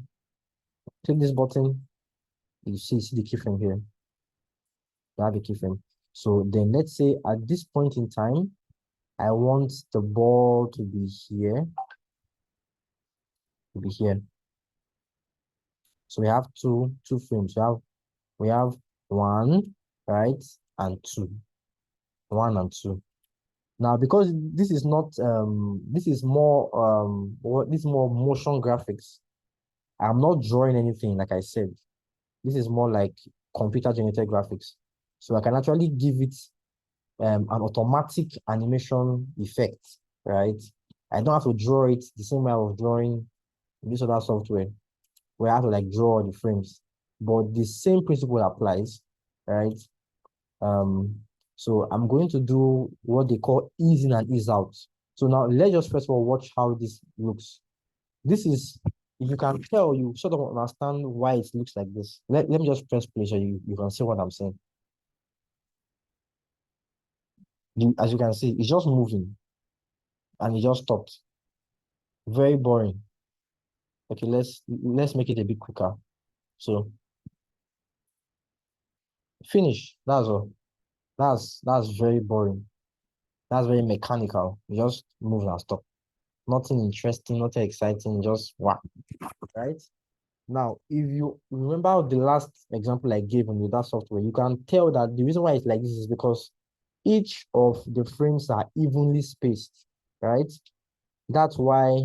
Click this button. You see the keyframe here. You have a keyframe. So then let's say at this point in time, I want the ball to be here. To be here. So we have two frames. We have 1, right, and 2. 1 and 2. Now, because this is not this is more motion graphics. I'm not drawing anything, like I said. This is more like computer generated graphics. So I can actually give it an automatic animation effect, right? I don't have to draw it the same way I was drawing this other software, where I have to like draw the frames. But the same principle applies, right? So I'm going to do what they call ease in and ease out. So now let's just first of all watch how this looks. This is, if you can tell, you sort of understand why it looks like this. Let me just press play so you can see what I'm saying. As you can see, it's just moving and it just stopped. Very boring. Okay, let's make it a bit quicker. So finish. That's all. That's very boring. That's very mechanical. You just move and stop. Nothing interesting, nothing exciting, just wow. Right? Now, if you remember the last example I gave on with that software, you can tell that the reason why it's like this is because each of the frames are evenly spaced, right? That's why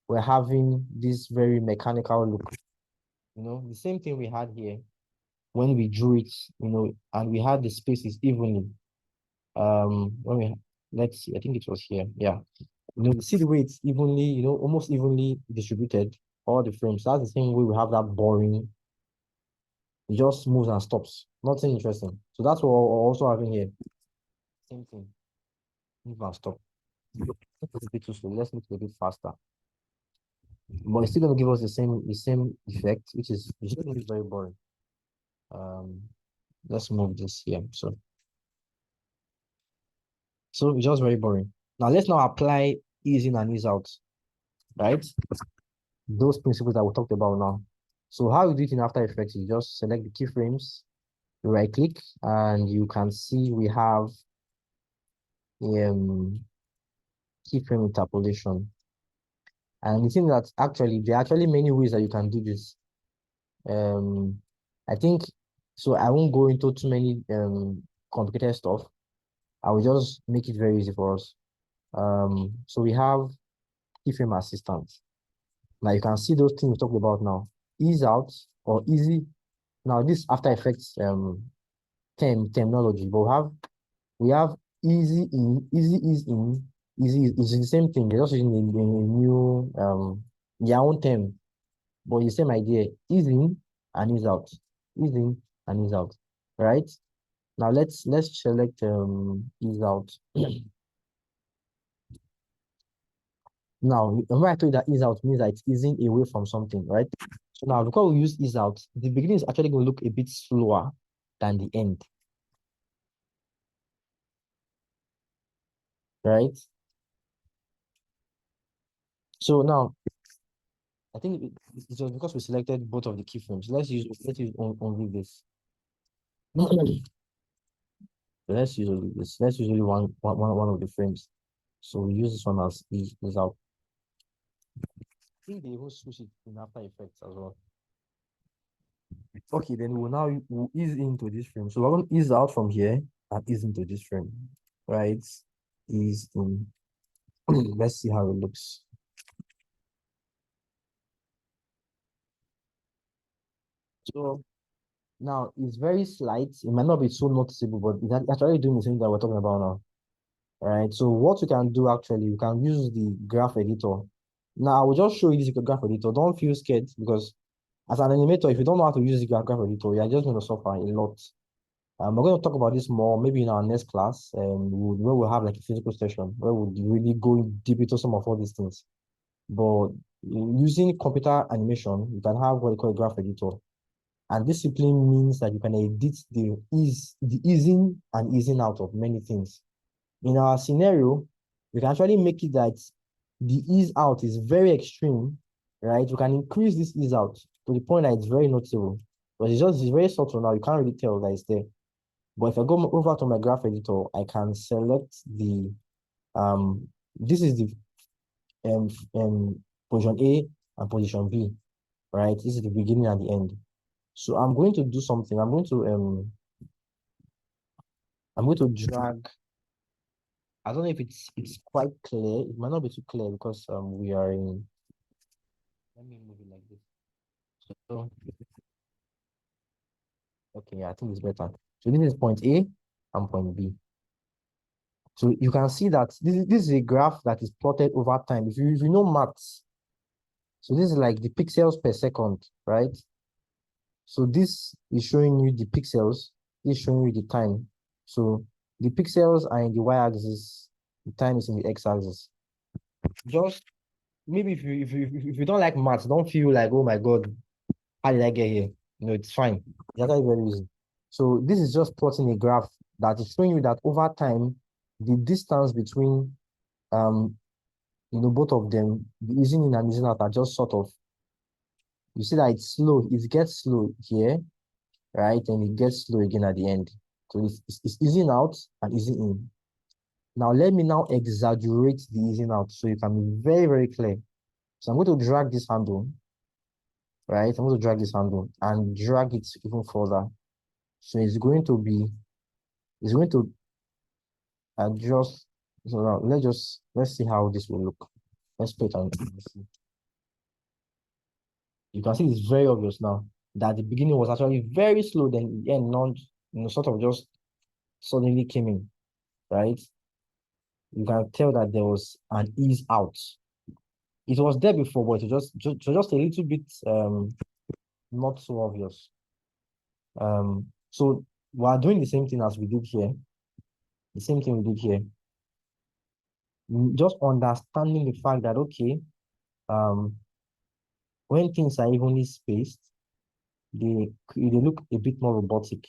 we're having this very mechanical look. You know, the same thing we had here when we drew it, you know, and we had the spaces evenly. Let's see, I think it was here. Yeah. You know, see the way it's evenly, you know, almost evenly distributed, all the frames. That's the same way we have that boring. It just moves and stops. Nothing interesting. So that's what we're also having here. Same thing. Move and stop. It's a bit too slow. Let's make it a bit faster. But it's still gonna give us the same effect, which is going to be very boring. Let's move this here. So it's just very boring. Now let's now apply ease in and ease out, right? Those principles that we talked about now. So how you do it in After Effects, you just select the keyframes, you right click, and you can see we have keyframe interpolation. And the thing that actually, there are actually many ways that you can do this. I think, so I won't go into too many complicated stuff. I will just make it very easy for us. So we have keyframe assistant. Now you can see those things we talked about now. Ease out or easy. Now this After Effects terminology, but we have easy in, easy is in, easy is the same thing. They're just using a new their own term, but the same idea. Ease in and ease out. Ease in and ease out. Right? Now let's select ease out. Now, remember I told you that ease out means that it's easing away from something, right? So now, because we use ease out, the beginning is actually going to look a bit slower than the end, right? So now, I think it was because we selected both of the keyframes. Let's use only this. Let's use only this. Let's use only one of the frames. So we use this one as ease out. I think they will switch it in After Effects as well. Okay, then we'll ease into this frame. So we're going to ease out from here and ease into this frame, right? Ease in. Let's see how it looks. So now it's very slight. It might not be so noticeable, but it's actually doing the same that we're talking about now. All right. So what you can do actually, you can use the graph editor. Now I will just show you this graph editor. Don't feel scared because as an animator, if you don't know how to use the graph editor, you're just going to suffer a lot. We're going to talk about this more maybe in our next class, where we'll have like a physical session where we'll really go deep into some of all these things. But using computer animation, you can have what you call a graph editor. And discipline means that you can edit the easing and easing out of many things. In our scenario, we can actually make it that the ease out is very extreme, right? You can increase this ease out to the point that it's very noticeable. But it's very subtle now. You can't really tell that it's there. But if I go over to my graph editor, I can select the this is the position A and position B, right? This is the beginning and the end. So I'm going to do something. I'm going to drag. I don't know if it's quite clear. It might not be too clear because we are in. Let me move it like this. So okay, I think it's better. So this is point A and point B. So you can see that this is a graph that is plotted over time. If you know maths, so this is like the pixels per second, right? So this is showing you the pixels. This is showing you the time. So the pixels are in the y-axis, the time is in the x-axis. Just maybe if you don't like maths, don't feel like, oh my God, how did I get here? It's fine. It's actually very easy. So this is just plotting a graph that is showing you that over time, the distance between both of them, the easing in and easing out, are just sort of, you see that it's slow. It gets slow here, right? And it gets slow again at the end. So it's easing out and easing in. Now let me now exaggerate the easing out so you can be very, very clear. So I'm going to drag this handle, right? I'm going to drag this handle and drag it even further. So it's going to adjust. So now let's see how this will look. Let's put it on. You can see it's very obvious now that the beginning was actually very slow, then the end sort of just suddenly came in, right? You can tell that there was an ease out. It was there before, but it was just a little bit not so obvious. So we are doing the same thing as we did here. The same thing we did here. Just understanding the fact that, okay, when things are evenly spaced, they look a bit more robotic.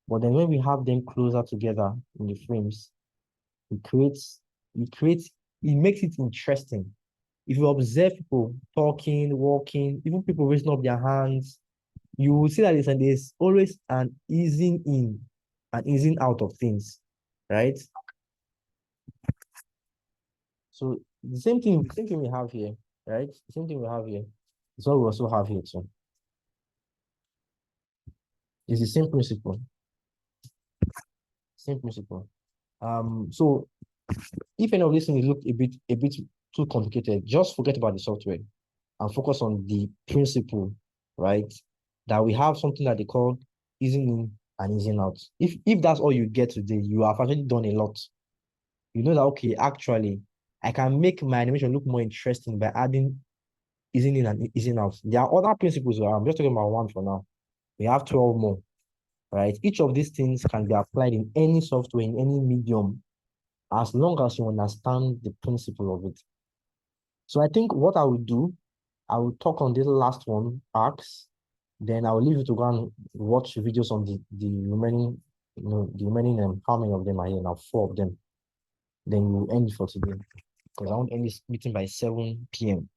But then when we have them closer together in the frames, it makes it interesting. If you observe people talking, walking, even people raising up their hands, you will see that there's always an easing in and easing out of things, right? So the same thing we have here, right? The same thing we have here is what we also have here too. It's the same principle. Same principle. So if any of these things look a bit too complicated, just forget about the software and focus on the principle, right? That we have something that they call easing in and easing out. If that's all you get today, you have actually done a lot. You know that, okay, actually, I can make my animation look more interesting by adding easing in and easing out. There are other principles. I'm just talking about one for now. We have 12 more, right? Each of these things can be applied in any software, in any medium, as long as you understand the principle of it. So I think what I will do, I will talk on this last one, arcs. Then I will leave you to go and watch videos on the remaining, how many of them are here now? 4 of them. Then we'll end for today, because I want to end this meeting by 7 p.m.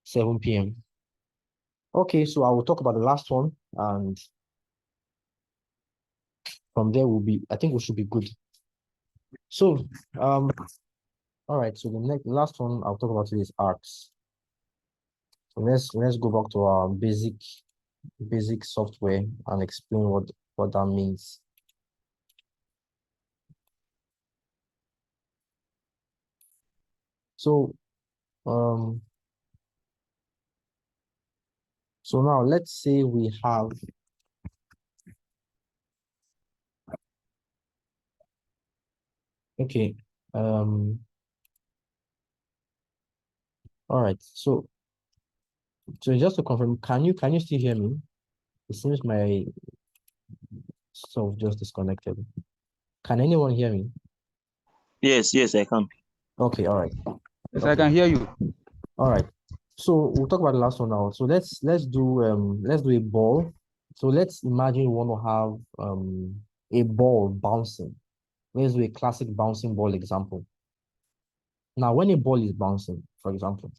7 p.m. Okay, so I will talk about the last one, and from there I think we should be good. So, all right, so the last one I'll talk about today is arcs. So let's go back to our basic software and explain what that means. So so now let's say we have okay, all right, so just to confirm, can you still hear me? It seems my stuff just disconnected. Can anyone hear me? Yes, I can. Okay, all right. Yes, okay. I can hear you. All right. So we'll talk about the last one now. So let's do a ball So let's imagine we want to have a ball bouncing. Let's do a classic bouncing ball example. Now, when a ball is bouncing, for example,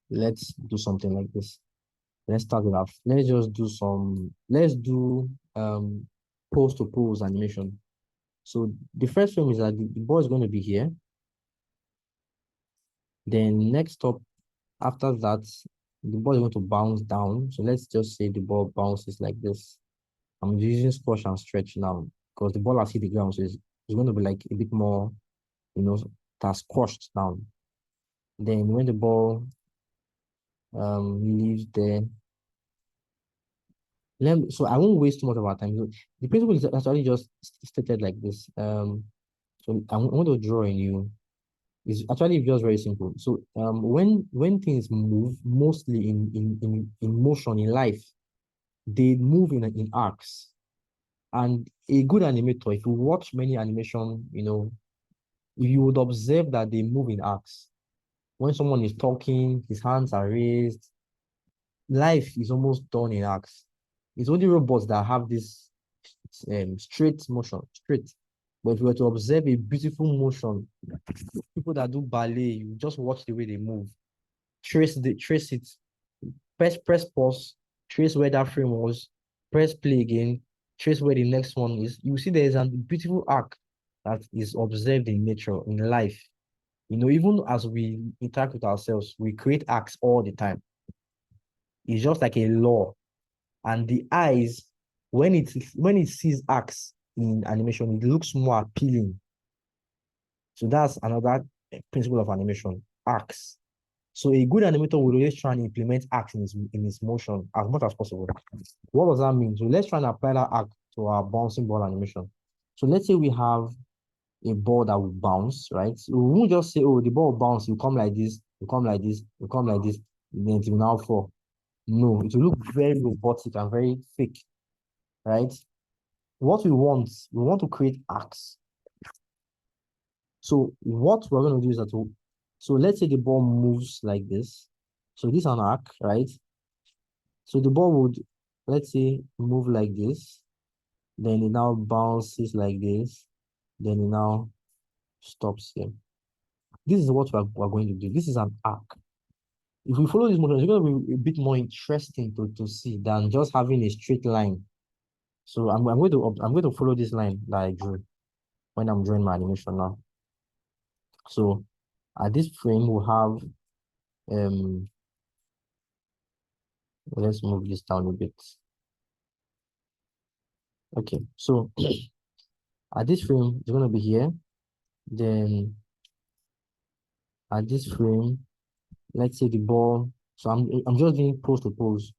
let's do something like this. Let's start with that. Let's do pose to pose animation. So the first frame is that the ball is going to be here. Then next up, after that, the ball is going to bounce down. So let's just say the ball bounces like this. I'm using squash and stretch now because the ball has hit the ground. So it's going to be like a bit more, that's squashed down. Then when the ball leaves there, so I won't waste too much of our time. So the principle is actually just stated like this. So I want to draw in you. It's actually just very simple. So when things move, mostly in motion in life, they move in arcs. And a good animator, if you watch many animation, you would observe that they move in arcs. When someone is talking, his hands are raised. Life is almost done in arcs. It's only robots that have this straight motion, straight. But if you were to observe a beautiful motion, people that do ballet, you just watch the way they move. Trace it, press pause, trace where that frame was, press play again, trace where the next one is. You see there is a beautiful arc that is observed in nature, in life. Even as we interact with ourselves, we create arcs all the time. It's just like a law. And the eyes, when it sees arcs in animation, it looks more appealing. So that's another principle of animation, arcs. So a good animator will always try and implement arcs in his motion as much as possible. What does that mean? So let's try and apply that arc to our bouncing ball animation. So let's say we have a ball that will bounce, right? So we won't just say, oh, the ball bounce, you come like this, you come like this, you come like this, then it will now fall. No, it will look very robotic and very fake, right? What we want to create arcs. So what we're going to do is that, so let's say the ball moves like this. So this is an arc, right? So the ball would, let's say, move like this. Then it now bounces like this. Then it now stops here. This is what we're going to do. This is an arc. If we follow this motion, it's going to be a bit more interesting to see than just having a straight line. So I'm going to follow this line that I drew when I'm drawing my animation now. So at this frame we'll have let's move this down a bit. Okay, so at this frame it's going to be here. Then at this frame, let's say the ball. So I'm just doing pose to pose.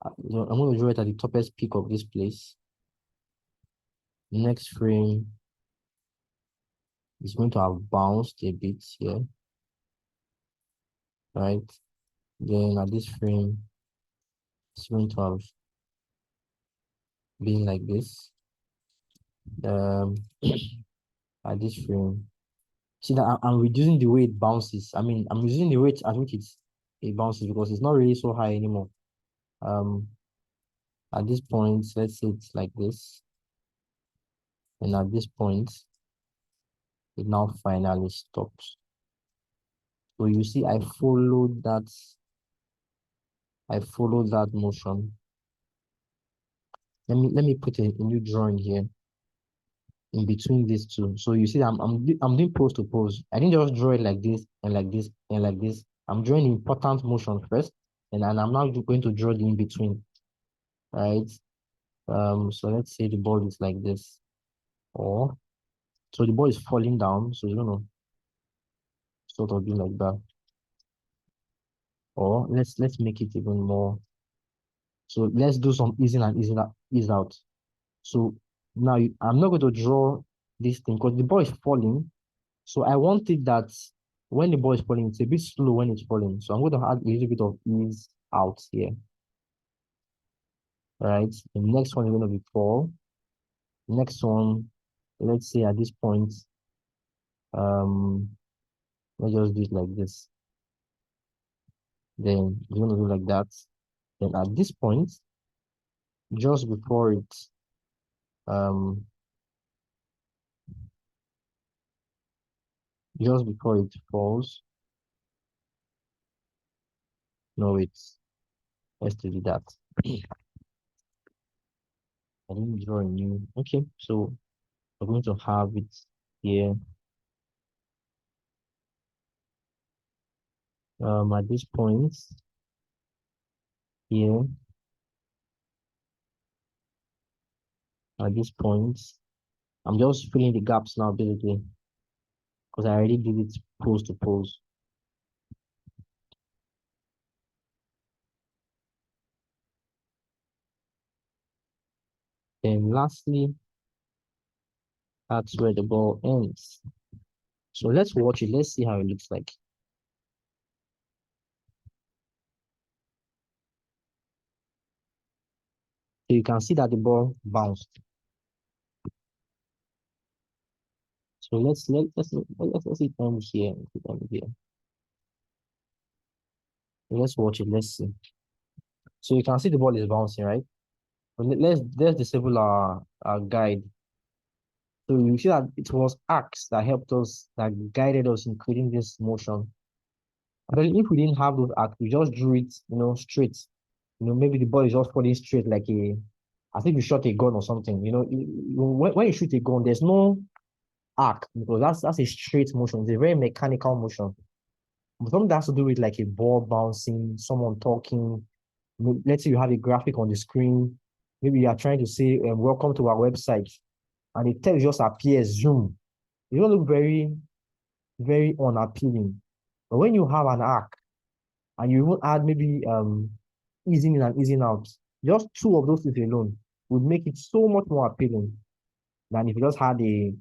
I'm going to draw it at the topest peak of this place. Next frame is going to have bounced a bit here, right? Then at this frame, it's going to have been like this. At this frame, see that I'm reducing the way it bounces. I mean, I'm using the rate at which it bounces because it's not really so high anymore. At this point, let's say it's like this. And at this point, it now finally stops. So you see, I followed that motion. Let me put a new drawing here in between these two. So you see, I'm doing pose to pose. I didn't just draw it like this and like this and like this. I'm drawing the important motion first, and I'm now going to draw the in between, right? So let's say the ball is like this, or so the ball is falling down, so you're gonna sort of do like that. Or let's make it even more. So let's do some easing and ease out. So now I'm not going to draw this thing because the ball is falling. So I wanted that when the ball is falling, it's a bit slow when it's falling. So I'm going to add a little bit of ease out here. Right. The next one is going to be fall. Next one, let's say at this point, let's just do it like this. Then you're going to do like that. Then at this point, just before it falls. No, let's do that. I didn't draw a new. Okay, so we're going to have it here. At this point here, at this point, I'm just filling the gaps now, basically, because I already did it pose to pose. Then lastly, that's where the ball ends. So let's watch it. Let's see how it looks like. So you can see that the ball bounced. So let's see it end here. Let's watch it. Let's see. So you can see the ball is bouncing, right? But let's disable our guide. So you see that it was Axe that helped us, that guided us in creating this motion. But if we didn't have those Axe, we just drew it, straight. Maybe the ball is just falling straight like I think you shot a gun or something. When you shoot a gun, there's no arc because that's a straight motion. It's a very mechanical motion. But something that has to do with like a ball bouncing, someone talking. Let's say you have a graphic on the screen. Maybe you are trying to say, welcome to our website. And the text just appears, zoom. It don't look very, very unappealing. But when you have an arc and you even add maybe easing in and easing out, just two of those things alone would make it so much more appealing than if you just had you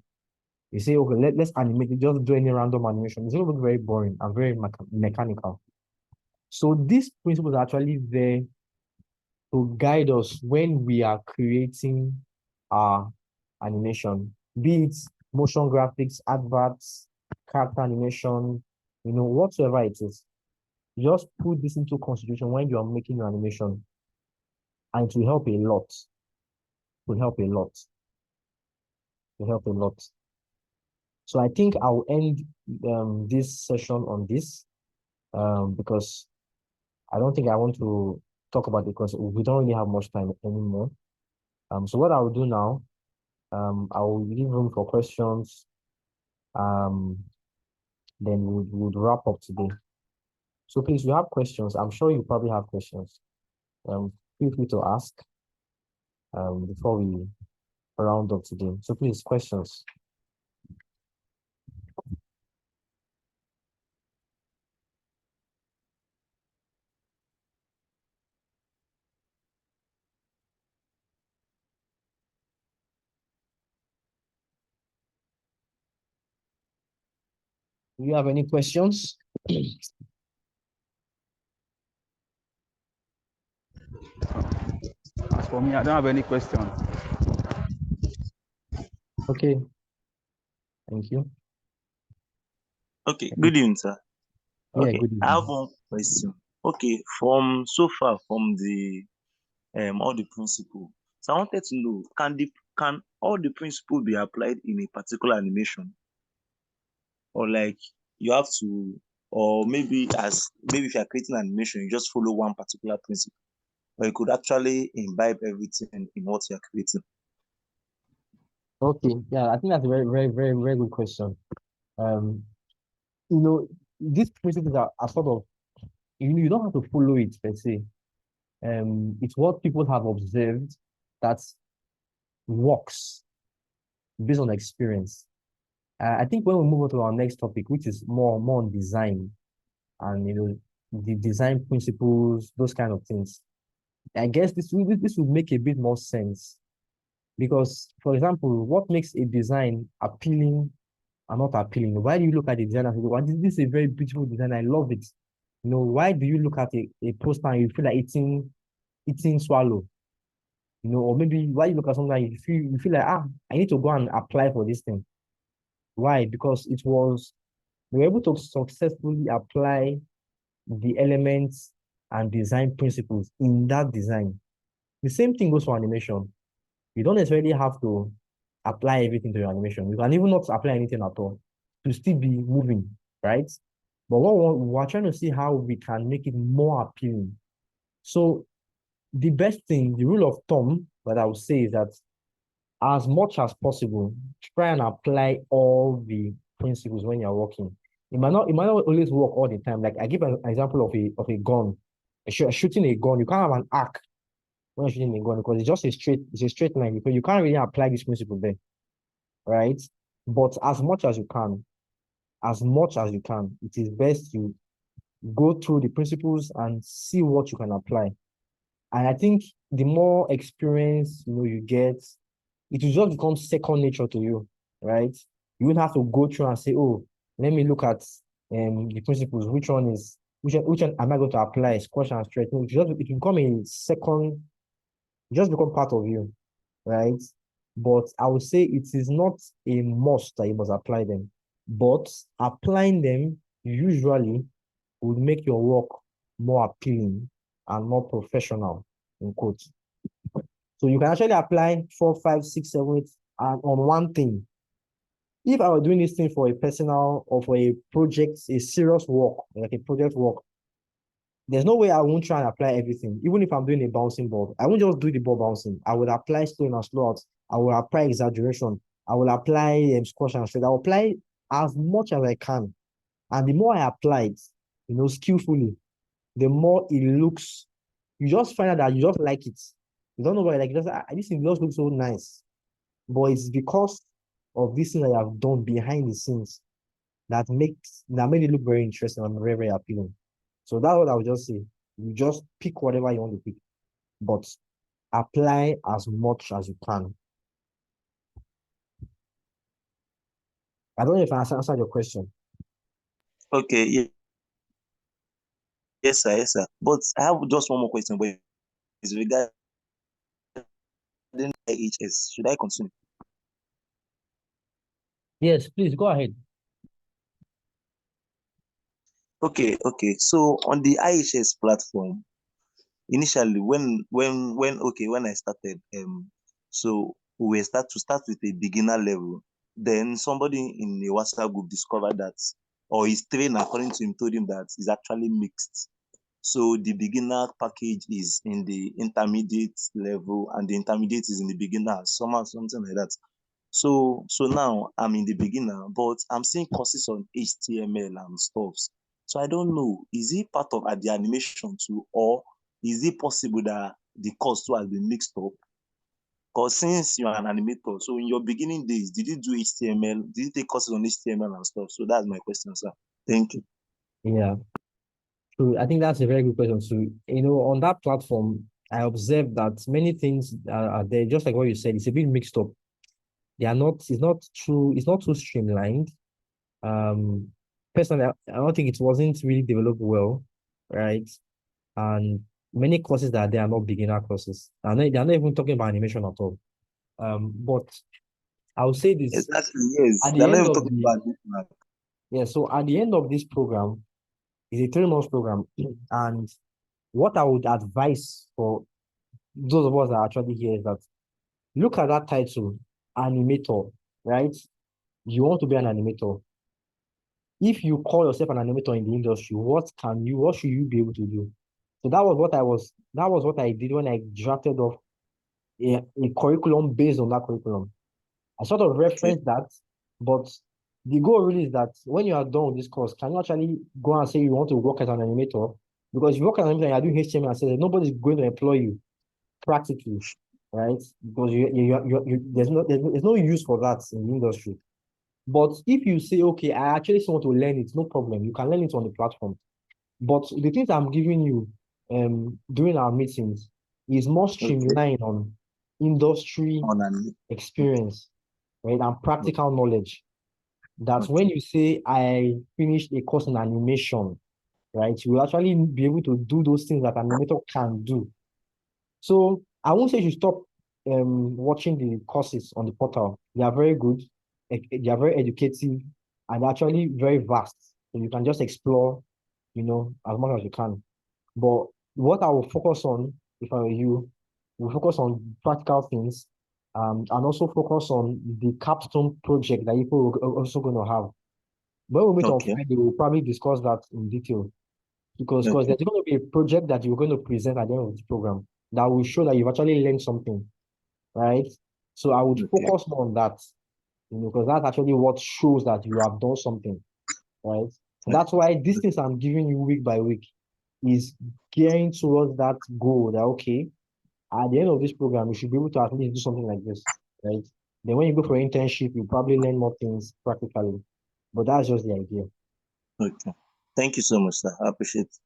say, okay, let's animate it, just do any random animation. It's going to look very boring and very mechanical. So these principles are actually there to guide us when we are creating our animation, be it motion graphics, adverts, character animation, whatsoever it is. Just put this into consideration when you are making your animation, and it will help a lot. It will help a lot. It will help a lot. So I think I'll end this session on this because I don't think I want to talk about it because we don't really have much time anymore. So what I will do now, I will leave room for questions. Then we'll wrap up today. So please, if you have questions, I'm sure you probably have questions. Feel free to ask before we round up today. So please, questions. Do you have any questions? As for me, I don't have any question. Okay. Thank you. Okay, good evening, sir. Yeah, Okay, good evening. I have one question. Okay, from so far from the all the principles. So I wanted to know, can all the principles be applied in a particular animation? Or like you have to, or maybe if you are creating an animation, you just follow one particular principle, or you could actually imbibe everything in what you're creating. Okay, yeah, I think that's a very, very, very, very good question. These principles are sort of, you don't have to follow it per se. It's what people have observed that works based on experience. I think when we move on to our next topic, which is more on design and the design principles, those kind of things, I guess this would make a bit more sense. Because, for example, what makes a design appealing and not appealing? Why do you look at the design and say, well, this is a very beautiful design, I love it. Why do you look at a poster and you feel like eating swallow? Or maybe why you look at something and you feel like, I need to go and apply for this thing. Why? Because they were able to successfully apply the elements and design principles in that design. The same thing goes for animation. You don't necessarily have to apply everything to your animation. You can even not apply anything at all to still be moving, right? But we're trying to see how we can make it more appealing. So the best thing, the rule of thumb that I would say is that as much as possible, try and apply all the principles when you're working. It might not always work all the time. Like I give an example of a gun. Shooting a gun, you can't have an arc when you're shooting a gun because it's a straight line because you can't really apply this principle there, right? But as much as you can, it is best you go through the principles and see what you can apply. And I think the more experience you get, it will just become second nature to you, right? You won't have to go through and say, oh, let me look at the principles. Which one am I going to apply? Squash and stretch. No, it will become just become part of you, right? But I would say it is not a must that you must apply them. But applying them usually would make your work more appealing and more professional, in quotes. So you can actually apply 4, 5, 6, 7, 8 on one thing. If I were doing this thing for a personal or for a project, a serious work, like a project work, there's no way I won't try and apply everything. Even if I'm doing a bouncing ball, I won't just do the ball bouncing. I will apply slow in and slow out. I will apply exaggeration. I will apply squash and straight. I will apply as much as I can. And the more I apply it, skillfully, the more it looks, you just find out that you just like it. You don't know why, like, this thing just looks so nice. But it's because of this thing that I have done behind the scenes that made it look very interesting and very, very appealing. So that's what I would just say. You just pick whatever you want to pick, but apply as much as you can. I don't know if I answered your question. Okay, yeah. Yes, sir, yes, sir. But I have just one more question, but it's regarding IHS. Should I continue? Yes, please go ahead. Okay. So on the IHS platform, initially when I started, so we start with a beginner level. Then somebody in the WhatsApp group discovered that, or his trainer, according to him, told him that it's actually mixed. So the beginner package is in the intermediate level, and the intermediate is in the beginner, somehow something like that. So now I'm in the beginner, but I'm seeing courses on HTML and stuff. So I don't know, is it part of the animation too, or is it possible that the course too has been mixed up? Because since you're an animator, so in your beginning days, did you do HTML? Did you take courses on HTML and stuff? So that's my question, sir. Thank you. Yeah. So I think that's a very good question. So, on that platform, I observed that many things are there, just like what you said, it's a bit mixed up. It's not too streamlined. Personally, I don't think it wasn't really developed well, right? And many courses that are there are not beginner courses. They're not even talking about animation at all. But I would say this. Exactly, yes. At the They're not end even of talking about this now. Yeah, so at the end of this program, it's a 3 months program. And what I would advise for those of us that are actually here is that look at that title, animator, right? You want to be an animator. If you call yourself an animator in the industry, what should you be able to do? So that was what I did when I drafted off a curriculum based on that curriculum. I sort of referenced that, but the goal really is that when you are done with this course, can you actually go and say you want to work as an animator? Because if you work as an animator and you're doing HTML and CSS, nobody's going to employ you practically, right? Because there's no use for that in the industry. But if you say, okay, I actually want to learn it, no problem. You can learn it on the platform. But the things I'm giving you during our meetings is more streamlined on industry experience, right? And practical knowledge. That when you say I finished a course in animation, right, you will actually be able to do those things that an animator can do. So I won't say you stop watching the courses on the portal. They are very good. They are very educative and actually very vast. So you can just explore, as much as you can. But what I will focus on, if I were you, we focus on practical things, and also focus on the capstone project that people are also going to have. When we meet on Okay. Friday, we'll probably discuss that in detail because Okay. there's going to be a project that you're going to present at the end of the program that will show that you've actually learned something, right? So I would Okay. focus more on that, because that's actually what shows that you have done something, right? So that's why these things I'm giving you week by week is gearing towards that goal that, okay, at the end of this program, you should be able to at least do something like this, right? Then when you go for internship, you probably learn more things practically. But that's just the idea. Okay. Thank you so much, sir. I appreciate it.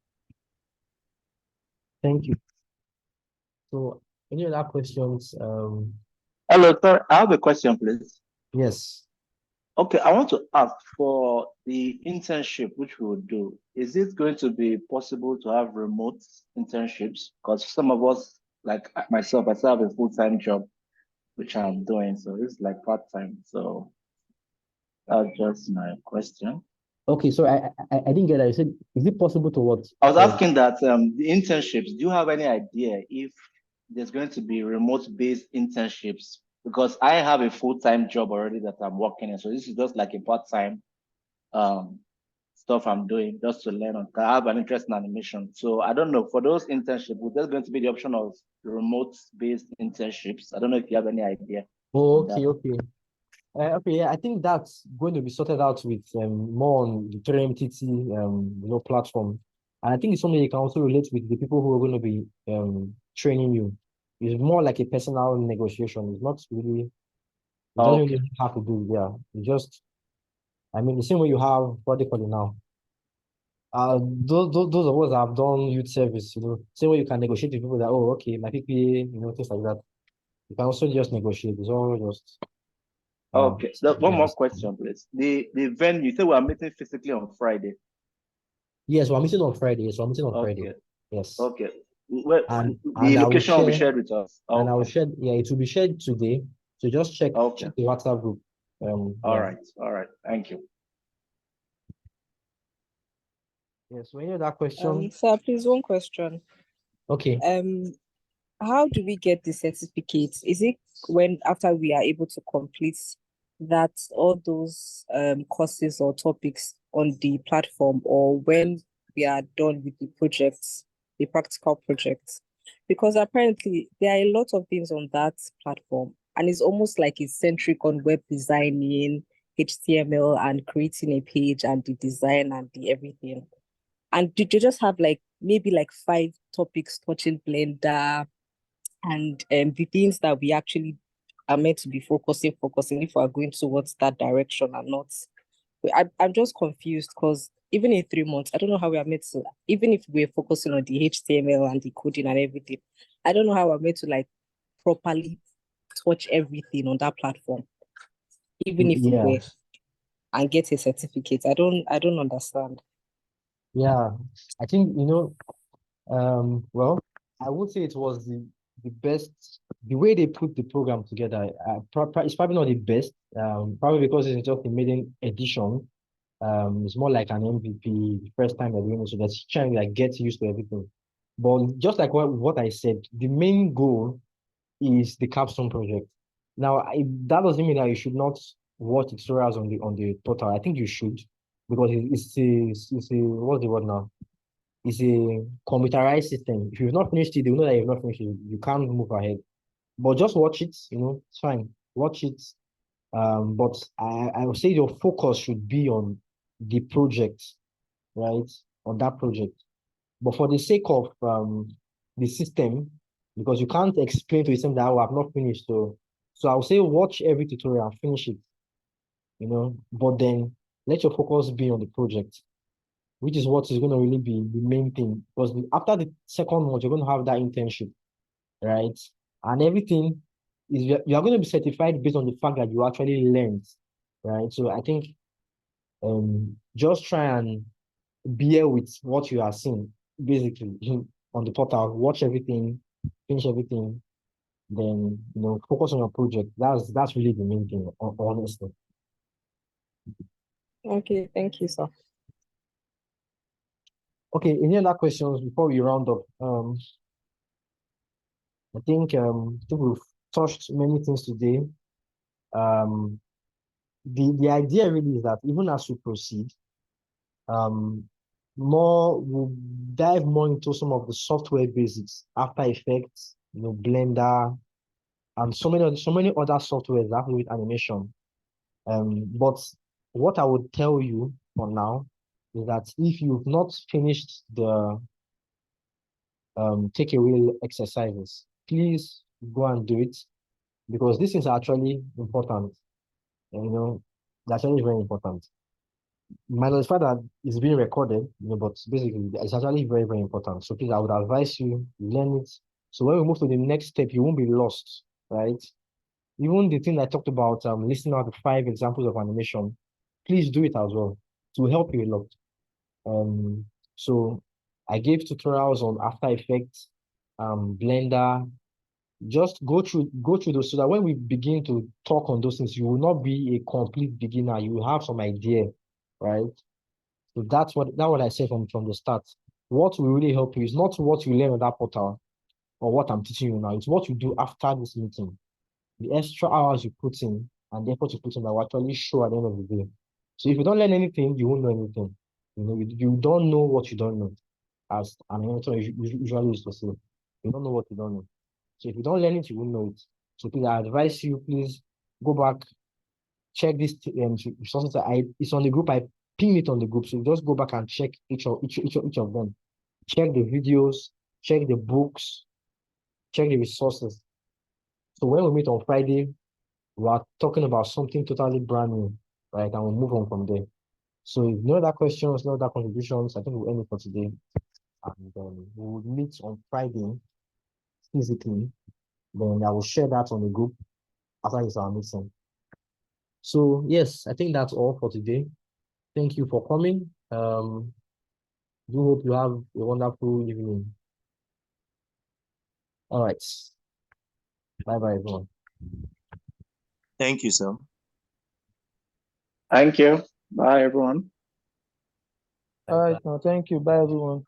Thank you. So any other questions? Hello, sir. I have a question, please. Yes. Okay, I want to ask for the internship which we will do. Is it going to be possible to have remote internships? Because some of us, like myself, I still have a full-time job, which I'm doing. So it's like part-time. So that's just my question. Okay, so I didn't get that. You said, is it possible to what? I was asking that the internships, do you have any idea if there's going to be remote-based internships? Because I have a full-time job already that I'm working in. So this is just like a part-time stuff I'm doing just to learn on. I have an interest in animation. So I don't know, for those internships, would there going to be the option of remote-based internships? I don't know if you have any idea. Oh, okay, okay. Okay, yeah, I think that's going to be sorted out with more on the TMTT platform. And I think it's something you can also relate with the people who are going to be training you. It's more like a personal negotiation. It's not really, it doesn't Okay. really have to do, yeah. It's just, I mean, the same way you have, what they call it now. Those of us that have done youth service, same way you can negotiate with people that, oh, okay, my PPA, things like that. You can also just negotiate. It's all just. Okay. One more question, please. The venue, you say we are meeting physically on Friday. Yes, we're meeting on Friday. So I'm meeting on Friday. Okay. Yes. Okay. Well, And the location will be shared with us. And I will Okay. share, yeah, it will be shared today. So just check Okay. the WhatsApp group. All Yeah. right. All right. Thank you. Yes, so any other question? Sir, please, one question. Okay. How do we get the certificates? Is it when after we are able to complete that all those courses or topics on the platform, or when we are done with the projects, the practical projects? Because apparently there are a lot of things on that platform, and it's almost like it's centric on web designing, HTML, and creating a page and the design and the everything. And did you just have like maybe like 5 topics touching Blender and the things that we actually are meant to be focusing if we are going towards that direction or not? I'm just confused because even in 3 months, I don't know how we are meant to, even if we're focusing on the HTML and the coding and everything, I don't know how we're meant to like properly touch everything on that platform, even if we were, and get a certificate. I don't understand. Yeah, I think, well, I would say it was the best, the way they put the program together. It's probably not the best, probably because it's just a maiden edition. It's more like an MVP, the first time they're doing it, so that's trying to like get used to everything. But just like what I said, the main goal is the capstone project. Now, that doesn't mean that you should not watch tutorials on the portal. I think you should, because it's a what's the word now? It's a computerized system. If you've not finished it, they know that you've not finished it. You can't move ahead. But just watch it, it's fine. Watch it. But I would say your focus should be on the project, right? On that project. But for the sake of the system, because you can't explain to the system that I have not finished. So I'll say watch every tutorial and finish it, but then let your focus be on the project, which is what is going to really be the main thing. Because after the second month, you're going to have that internship, right? And everything is, you are going to be certified based on the fact that you actually learned, right? So I think just try and bear with what you are seeing, basically, on the portal. Watch everything, finish everything, then, focus on your project. That's really the main thing, honestly. Okay, thank you, sir. Okay, any other questions before we round up? I think we've touched many things today. The idea really is that even as we proceed, we'll dive more into some of the software basics, After Effects, Blender, and so many other softwares that have to do with animation. But what I would tell you for now is that if you've not finished the takeaway exercises, please go and do it, because this is actually important. It's actually very important. Minus the fact that it's being recorded, but basically it's actually very, very important. So please, I would advise you learn it. So when we move to the next step, you won't be lost, right? Even the thing I talked about, listing out the 5 examples of animation, please do it as well to help you a lot. So I gave tutorials on After Effects, Blender. Just go through those so that when we begin to talk on those things, you will not be a complete beginner. You will have some idea, right? So that's what I said from the start. What will really help you is not what you learn on that portal or what I'm teaching you now. It's what you do after this meeting. The extra hours you put in and the effort you put in that will actually show at the end of the day. So if you don't learn anything, you won't know anything. You don't know what you don't know. As an inventor usually used to say, you don't know what you don't know. So if you don't learn it, you won't know it. So please, I advise you, please go back, check this resources. It's on the group. I pin it on the group. So you just go back and check each of them. Check the videos, check the books, check the resources. So when we meet on Friday, we are talking about something totally brand new, right? And we'll move on from there. So if no other questions, no other contributions, I think we'll end it for today. And we'll meet on Friday physically. Then I will share that on the group after this our meeting. So yes, I think that's all for today. Thank you for coming. Do hope you have a wonderful evening. All right. Bye-bye, everyone. Thank you, sir. Thank you. Bye, everyone. All right, now, thank you. Bye, everyone.